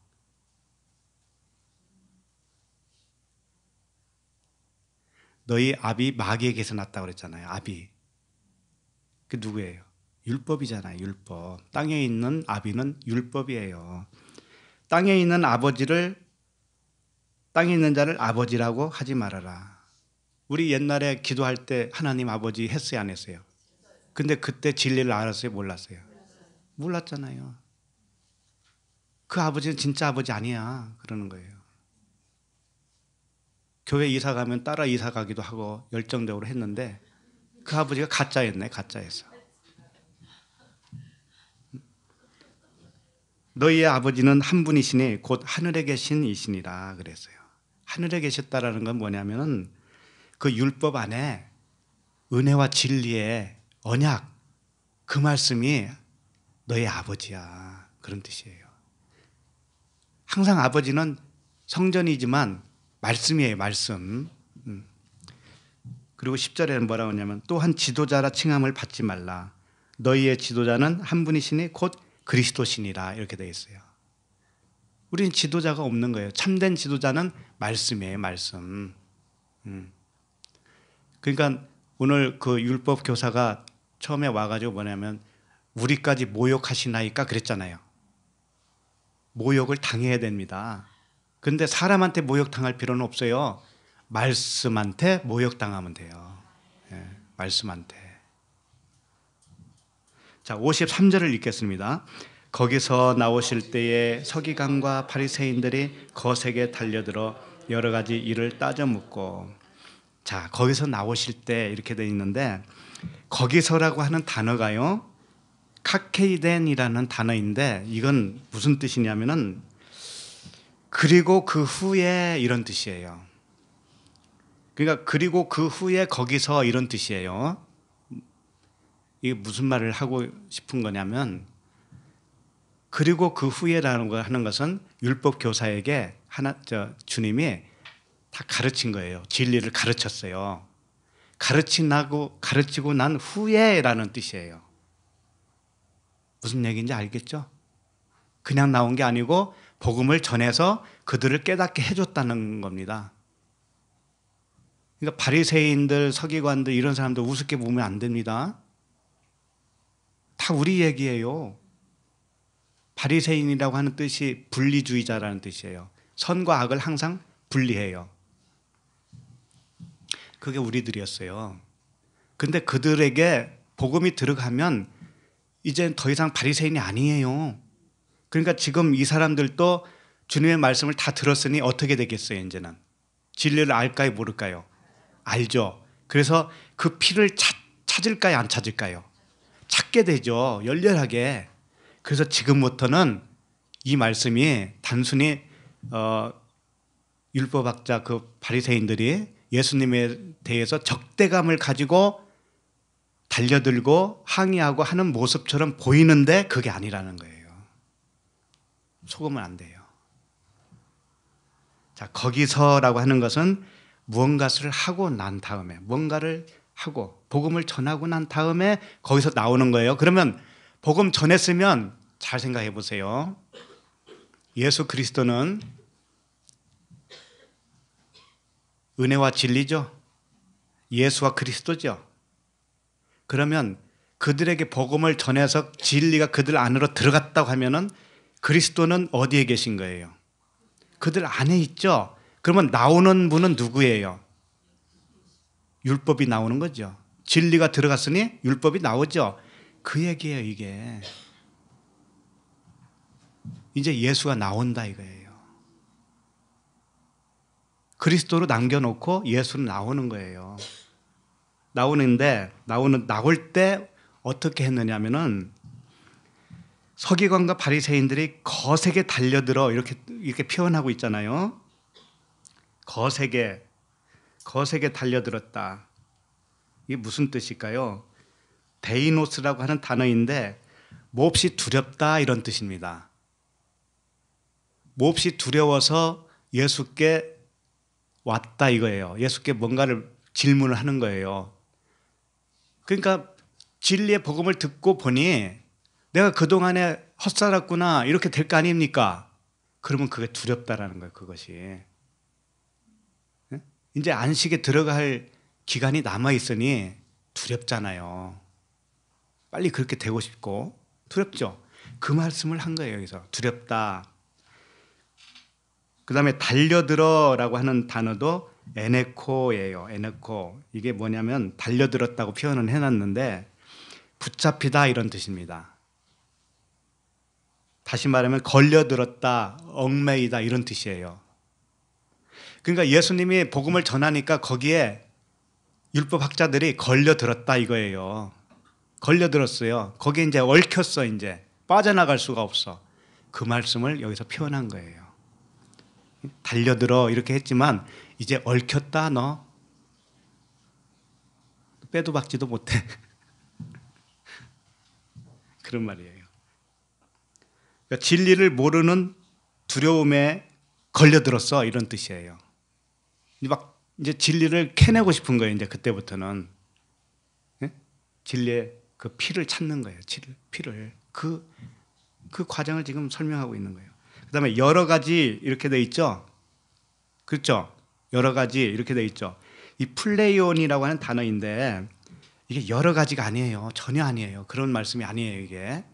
Speaker 1: 너희 아비 마귀에게서 났다고 그랬잖아요. 아비. 그 누구예요? 율법이잖아요. 율법. 땅에 있는 아비는 율법이에요. 땅에 있는 자를 아버지라고 하지 말아라. 우리 옛날에 기도할 때 하나님 아버지 했어요, 안 했어요? 근데 그때 진리를 알았어요, 몰랐어요? 몰랐잖아요. 그 아버지는 진짜 아버지 아니야. 그러는 거예요. 교회 이사 가면 따라 이사 가기도 하고 열정적으로 했는데 그 아버지가 가짜였네, 가짜였어. 너희의 아버지는 한 분이시니 곧 하늘에 계신 이시니라 그랬어요. 하늘에 계셨다라는 건 뭐냐면은 그 율법 안에 은혜와 진리의 언약, 그 말씀이 너의 아버지야. 그런 뜻이에요. 항상 아버지는 성전이지만 말씀이에요, 말씀. 그리고 10절에는 뭐라고 하냐면 또한 지도자라 칭함을 받지 말라. 너희의 지도자는 한 분이시니 곧 그리스도시니라. 이렇게 되어 있어요. 우리는 지도자가 없는 거예요. 참된 지도자는 말씀이에요, 말씀. 그러니까 오늘 그 율법 교사가 처음에 와가지고 뭐냐면 우리까지 모욕하시나이까 그랬잖아요. 모욕을 당해야 됩니다. 그런데 사람한테 모욕당할 필요는 없어요. 말씀한테 모욕당하면 돼요. 예, 말씀한테. 자, 53절을 읽겠습니다. 거기서 나오실 때에 서기관과 바리새인들이 거세게 달려들어 여러 가지 일을 따져 묻고, 자, 거기서 나오실 때 이렇게 돼 있는데 거기서라고 하는 단어가요, 카케이덴이라는 단어인데 이건 무슨 뜻이냐면은 그리고 그 후에 이런 뜻이에요. 그러니까 그리고 그 후에 거기서 이런 뜻이에요. 이게 무슨 말을 하고 싶은 거냐면 그리고 그 후에라는 거 하는 것은 율법 교사에게 주님이 다 가르친 거예요. 진리를 가르쳤어요. 가르치고 난 후에라는 뜻이에요. 무슨 얘기인지 알겠죠? 그냥 나온 게 아니고 복음을 전해서 그들을 깨닫게 해줬다는 겁니다. 그러니까 바리새인들, 서기관들 이런 사람들 우습게 보면 안 됩니다. 다 우리 얘기예요. 바리새인이라고 하는 뜻이 분리주의자라는 뜻이에요. 선과 악을 항상 분리해요. 그게 우리들이었어요. 근데 그들에게 복음이 들어가면 이제 더 이상 바리새인이 아니에요. 그러니까 지금 이 사람들도 주님의 말씀을 다 들었으니 어떻게 되겠어요, 이제는? 진리를 알까요, 모를까요? 알죠. 그래서 그 피를 찾을까요, 안 찾을까요? 찾게 되죠, 열렬하게. 그래서 지금부터는 이 말씀이 단순히 율법학자 그 바리새인들이 예수님에 대해서 적대감을 가지고 달려들고 항의하고 하는 모습처럼 보이는데 그게 아니라는 거예요. 속으면 안 돼요. 자, 거기서라고 하는 것은 무언가를 하고 난 다음에, 뭔가를 하고 복음을 전하고 난 다음에 거기서 나오는 거예요. 그러면 복음 전했으면 잘 생각해 보세요. 예수 그리스도는 은혜와 진리죠. 예수와 그리스도죠. 그러면 그들에게 복음을 전해서 진리가 그들 안으로 들어갔다고 하면은 그리스도는 어디에 계신 거예요? 그들 안에 있죠. 그러면 나오는 분은 누구예요? 율법이 나오는 거죠. 진리가 들어갔으니 율법이 나오죠. 그 얘기예요, 이게. 이제 예수가 나온다 이거예요. 그리스도로 남겨놓고 예수는 나오는 거예요. 나올 때 어떻게 했느냐면은 서기관과 바리새인들이 거세게 달려들어 이렇게 표현하고 있잖아요. 거세게 달려들었다. 이게 무슨 뜻일까요? 데이노스라고 하는 단어인데 몹시 두렵다 이런 뜻입니다. 몹시 두려워서 예수께 왔다 이거예요. 예수께 뭔가를 질문을 하는 거예요. 그러니까 진리의 복음을 듣고 보니 내가 그동안에 헛살았구나 이렇게 될 거 아닙니까? 그러면 그게 두렵다라는 거예요. 그것이. 이제 안식에 들어갈 기간이 남아있으니 두렵잖아요. 빨리 그렇게 되고 싶고 두렵죠. 그 말씀을 한 거예요. 여기서 두렵다. 그 다음에 달려들어라고 하는 단어도 에네코예요. 에네코. 이게 뭐냐면 달려들었다고 표현을 해놨는데 붙잡히다 이런 뜻입니다. 다시 말하면 걸려들었다, 얽매이다 이런 뜻이에요. 그러니까 예수님이 복음을 전하니까 거기에 율법학자들이 걸려들었다 이거예요. 걸려들었어요. 거기에 이제 얽혔어. 이제 빠져나갈 수가 없어. 그 말씀을 여기서 표현한 거예요. 달려들어 이렇게 했지만 이제 얽혔다 너. 빼도 박지도 못해. 그런 말이에요. 그러니까 진리를 모르는 두려움에 걸려들었어 이런 뜻이에요. 이제 진리를 캐내고 싶은 거예요. 이제 그때부터는 진리의 그 피를 찾는 거예요. 피를 그 과정을 지금 설명하고 있는 거예요. 그다음에 여러 가지 이렇게 돼 있죠. 그렇죠? 여러 가지 이렇게 돼 있죠. 이 플레이온이라고 하는 단어인데 이게 여러 가지가 아니에요. 전혀 아니에요. 그런 말씀이 아니에요. 이게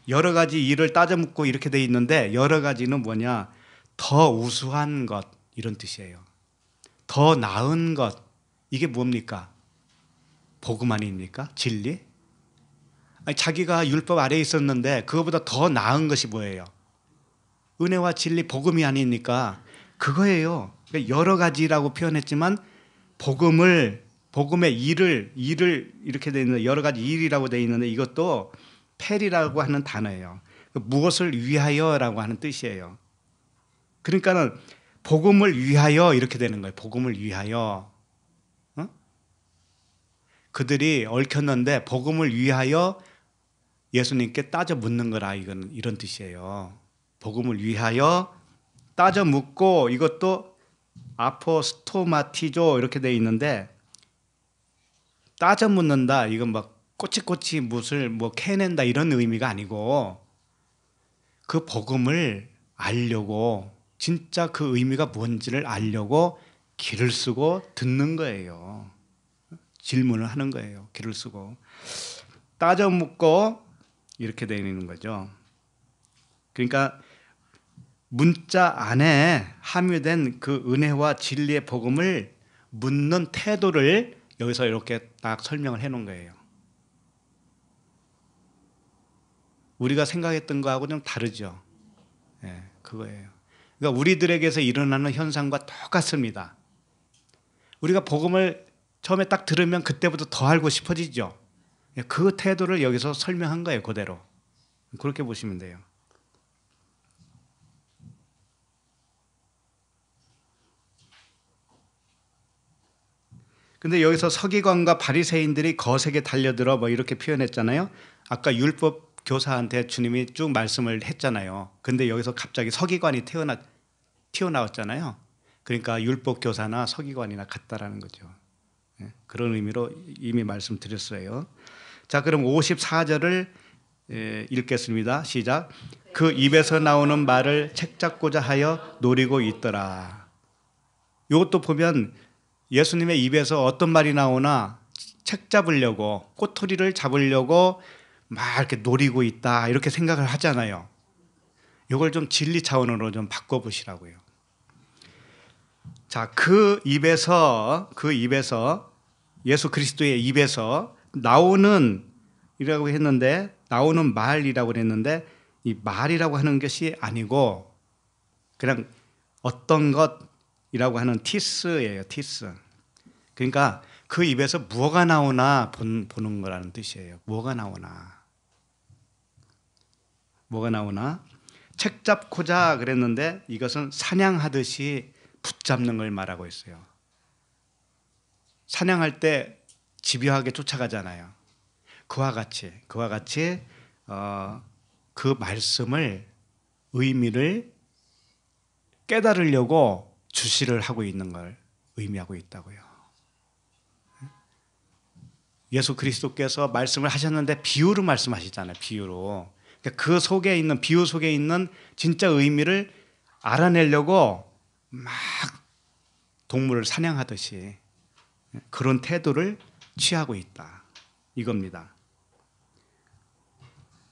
Speaker 1: 여러 가지 일을 따져 묻고 이렇게 돼 있는데 여러 가지는 뭐냐? 더 우수한 것 이런 뜻이에요. 더 나은 것 이게 뭡니까? 복음 아닙니까? 진리? 아니, 자기가 율법 아래에 있었는데 그거보다 더 나은 것이 뭐예요? 은혜와 진리 복음이 아닙니까? 그거예요. 그러니까 여러 가지라고 표현했지만 복음의 일을 이렇게 돼 있는데 여러 가지 일이라고 돼 있는데 이것도 펠이라고 하는 단어예요. 무엇을 위하여라고 하는 뜻이에요. 그러니까는 복음을 위하여 이렇게 되는 거예요. 복음을 위하여. 그들이 얽혔는데 복음을 위하여 예수님께 따져 묻는 거라 이런 뜻이에요. 복음을 위하여 따져 묻고 이것도 아포스토마티조 이렇게 돼 있는데 따져 묻는다 이건 막 꼬치꼬치 묻을 뭐 캐낸다 이런 의미가 아니고 그 복음을 알려고 진짜 그 의미가 뭔지를 알려고 길을 쓰고 듣는 거예요. 질문을 하는 거예요. 길을 쓰고 따져 묻고 이렇게 되어 있는 거죠. 그러니까 문자 안에 함유된 그 은혜와 진리의 복음을 묻는 태도를 여기서 이렇게 딱 설명을 해 놓은 거예요. 우리가 생각했던 거하고 좀 다르죠. 네, 그거예요. 그러니까 우리들에게서 일어나는 현상과 똑같습니다. 우리가 복음을 처음에 딱 들으면 그때부터 더 알고 싶어지죠. 그 태도를 여기서 설명한 거예요. 그대로. 그렇게 보시면 돼요. 근데 여기서 서기관과 바리새인들이 거세게 달려들어 뭐 이렇게 표현했잖아요. 아까 율법 교사한테 주님이 쭉 말씀을 했잖아요. 근데 여기서 갑자기 서기관이 튀어나왔잖아요. 그러니까 율법 교사나 서기관이나 같다라는 거죠. 예, 그런 의미로 이미 말씀드렸어요. 자, 그럼 54절을 읽겠습니다. 시작. 그 입에서 나오는 말을 책 잡고자 하여 노리고 있더라. 이것도 보면 예수님의 입에서 어떤 말이 나오나 책 잡으려고, 꼬투리를 잡으려고 막 이렇게 노리고 있다, 이렇게 생각을 하잖아요. 이걸 좀 진리 차원으로 좀 바꿔보시라고요. 자, 그 입에서 예수 그리스도의 입에서 나오는 이라고 했는데, 나오는 말이라고 그랬는데, 이 말이라고 하는 것이 아니고 그냥 어떤 것이라고 하는 티스예요. 티스. 그러니까 그 입에서 무엇가 나오나 보는 거라는 뜻이에요. 뭐가 나오나. 뭐가 나오나. 책 잡고자 그랬는데 이것은 사냥하듯이 붙잡는 걸 말하고 있어요. 사냥할 때 집요하게 쫓아가잖아요. 그와 같이 그 말씀을, 의미를 깨달으려고 주시를 하고 있는 걸 의미하고 있다고요. 예수 그리스도께서 말씀을 하셨는데 비유로 말씀하시잖아요. 비유로. 그 속에 있는, 비유 속에 있는 진짜 의미를 알아내려고 막 동물을 사냥하듯이 그런 태도를 취하고 있다, 이겁니다.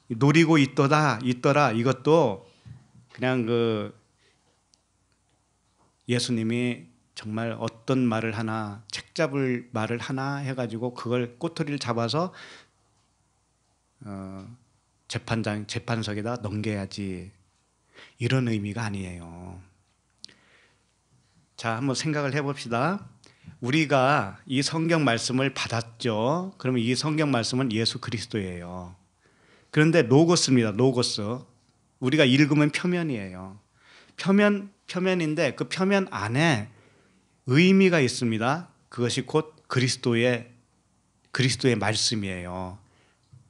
Speaker 1: 노리고 있더라 이것도 그냥 예수님이 정말 어떤 말을 하나, 책 잡을 말을 하나 해가지고 그걸 꼬투리를 잡아서 재판석에다 넘겨야지, 이런 의미가 아니에요. 자, 한번 생각을 해봅시다. 우리가 이 성경 말씀을 받았죠. 그러면 이 성경 말씀은 예수 그리스도예요. 그런데 로고스입니다. 로고스. 우리가 읽으면 표면이에요. 표면인데 그 표면 안에 의미가 있습니다. 그것이 곧 그리스도의 말씀이에요.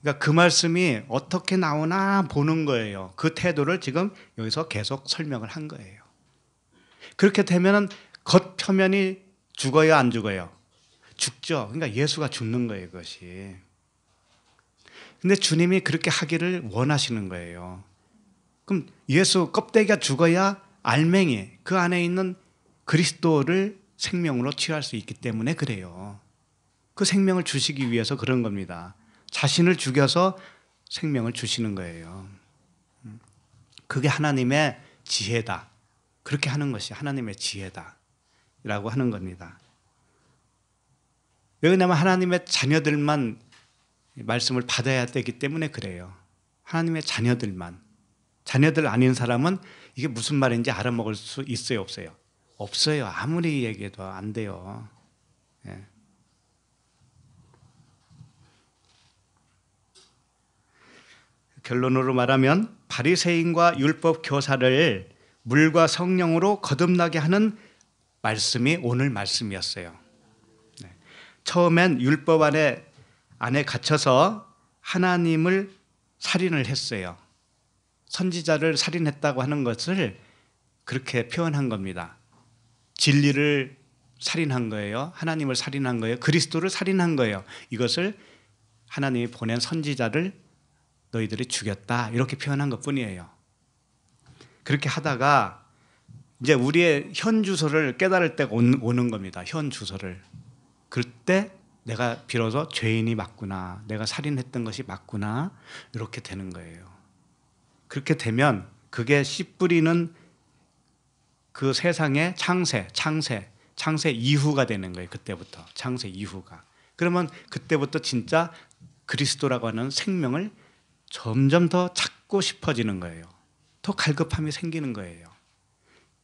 Speaker 1: 그러니까 그 말씀이 어떻게 나오나 보는 거예요. 그 태도를 지금 여기서 계속 설명을 한 거예요. 그렇게 되면 겉표면이 죽어요, 안 죽어요? 죽죠. 그러니까 예수가 죽는 거예요, 그것이. 근데 주님이 그렇게 하기를 원하시는 거예요. 그럼 예수 껍데기가 죽어야 알맹이, 그 안에 있는 그리스도를 생명으로 취할 수 있기 때문에 그래요. 그 생명을 주시기 위해서 그런 겁니다. 자신을 죽여서 생명을 주시는 거예요. 그게 하나님의 지혜다. 그렇게 하는 것이 하나님의 지혜다 라고 하는 겁니다. 왜냐하면 하나님의 자녀들만 말씀을 받아야 되기 때문에 그래요. 하나님의 자녀들만. 자녀들 아닌 사람은 이게 무슨 말인지 알아먹을 수 있어요, 없어요? 없어요. 아무리 얘기해도 안 돼요. 예. 결론으로 말하면 바리새인과 율법 교사를 물과 성령으로 거듭나게 하는 말씀이 오늘 말씀이었어요. 네. 처음엔 율법 안에 갇혀서 하나님을 살인을 했어요. 선지자를 살인했다고 하는 것을 그렇게 표현한 겁니다. 진리를 살인한 거예요. 하나님을 살인한 거예요. 그리스도를 살인한 거예요. 이것을 하나님이 보낸 선지자를 너희들이 죽였다, 이렇게 표현한 것뿐이에요. 그렇게 하다가 이제 우리의 현 주소를 깨달을 때가 오는 겁니다. 현 주소를. 그때 내가 비로소 죄인이 맞구나, 내가 살인했던 것이 맞구나, 이렇게 되는 거예요. 그렇게 되면 그게 씨 뿌리는 그 세상의 창세 이후가 되는 거예요. 그때부터 창세 이후가. 그러면 그때부터 진짜 그리스도라고 하는 생명을 점점 더 찾고 싶어지는 거예요. 더 갈급함이 생기는 거예요.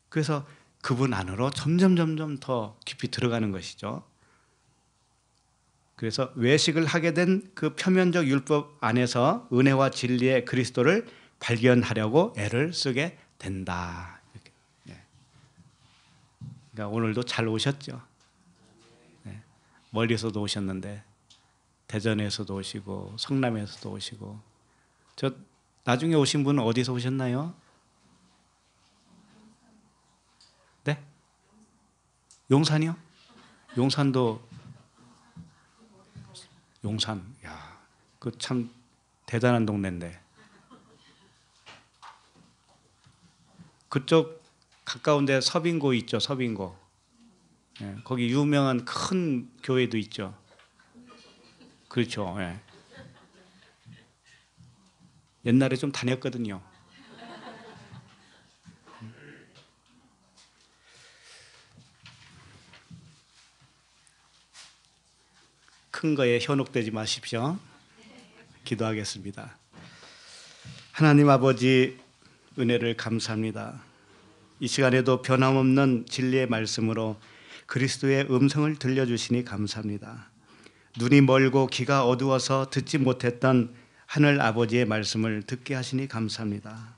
Speaker 1: 그래서 그분 안으로 점점 더 깊이 들어가는 것이죠. 그래서 외식을 하게 된 그 표면적 율법 안에서 은혜와 진리의 그리스도를 발견하려고 애를 쓰게 된다. 그러니까 오늘도 잘 오셨죠. 네. 멀리서도 오셨는데 대전에서도 오시고 성남에서도 오시고. 저 나중에 오신 분은 어디서 오셨나요? 네? 용산이요? 용산도 용산. 야, 그 참 대단한 동네인데. 그쪽 가까운데 서빙고 있죠, 서빙고. 예, 거기 유명한 큰 교회도 있죠. 그렇죠. 예. 옛날에 좀 다녔거든요. 큰 거에 현혹되지 마십시오. 기도하겠습니다. 하나님 아버지, 은혜를 감사합니다. 이 시간에도 변함없는 진리의 말씀으로 그리스도의 음성을 들려주시니 감사합니다. 눈이 멀고 귀가 어두워서 듣지 못했던 하늘 아버지의 말씀을 듣게 하시니 감사합니다.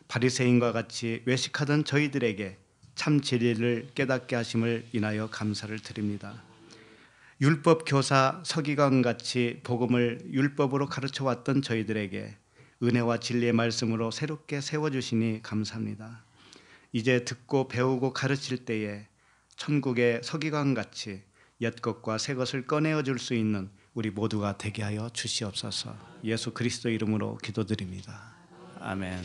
Speaker 1: 바리새인과 같이 외식하던 저희들에게 참 진리를 깨닫게 하심을 인하여 감사를 드립니다. 율법 교사 서기관 같이 복음을 율법으로 가르쳐 왔던 저희들에게 은혜와 진리의 말씀으로 새롭게 세워주시니 감사합니다. 이제 듣고 배우고 가르칠 때에 천국의 서기관 같이 옛것과 새것을 꺼내어 줄 수 있는 우리 모두가 되게 하여 주시옵소서. 예수 그리스도 이름으로 기도드립니다. 아멘.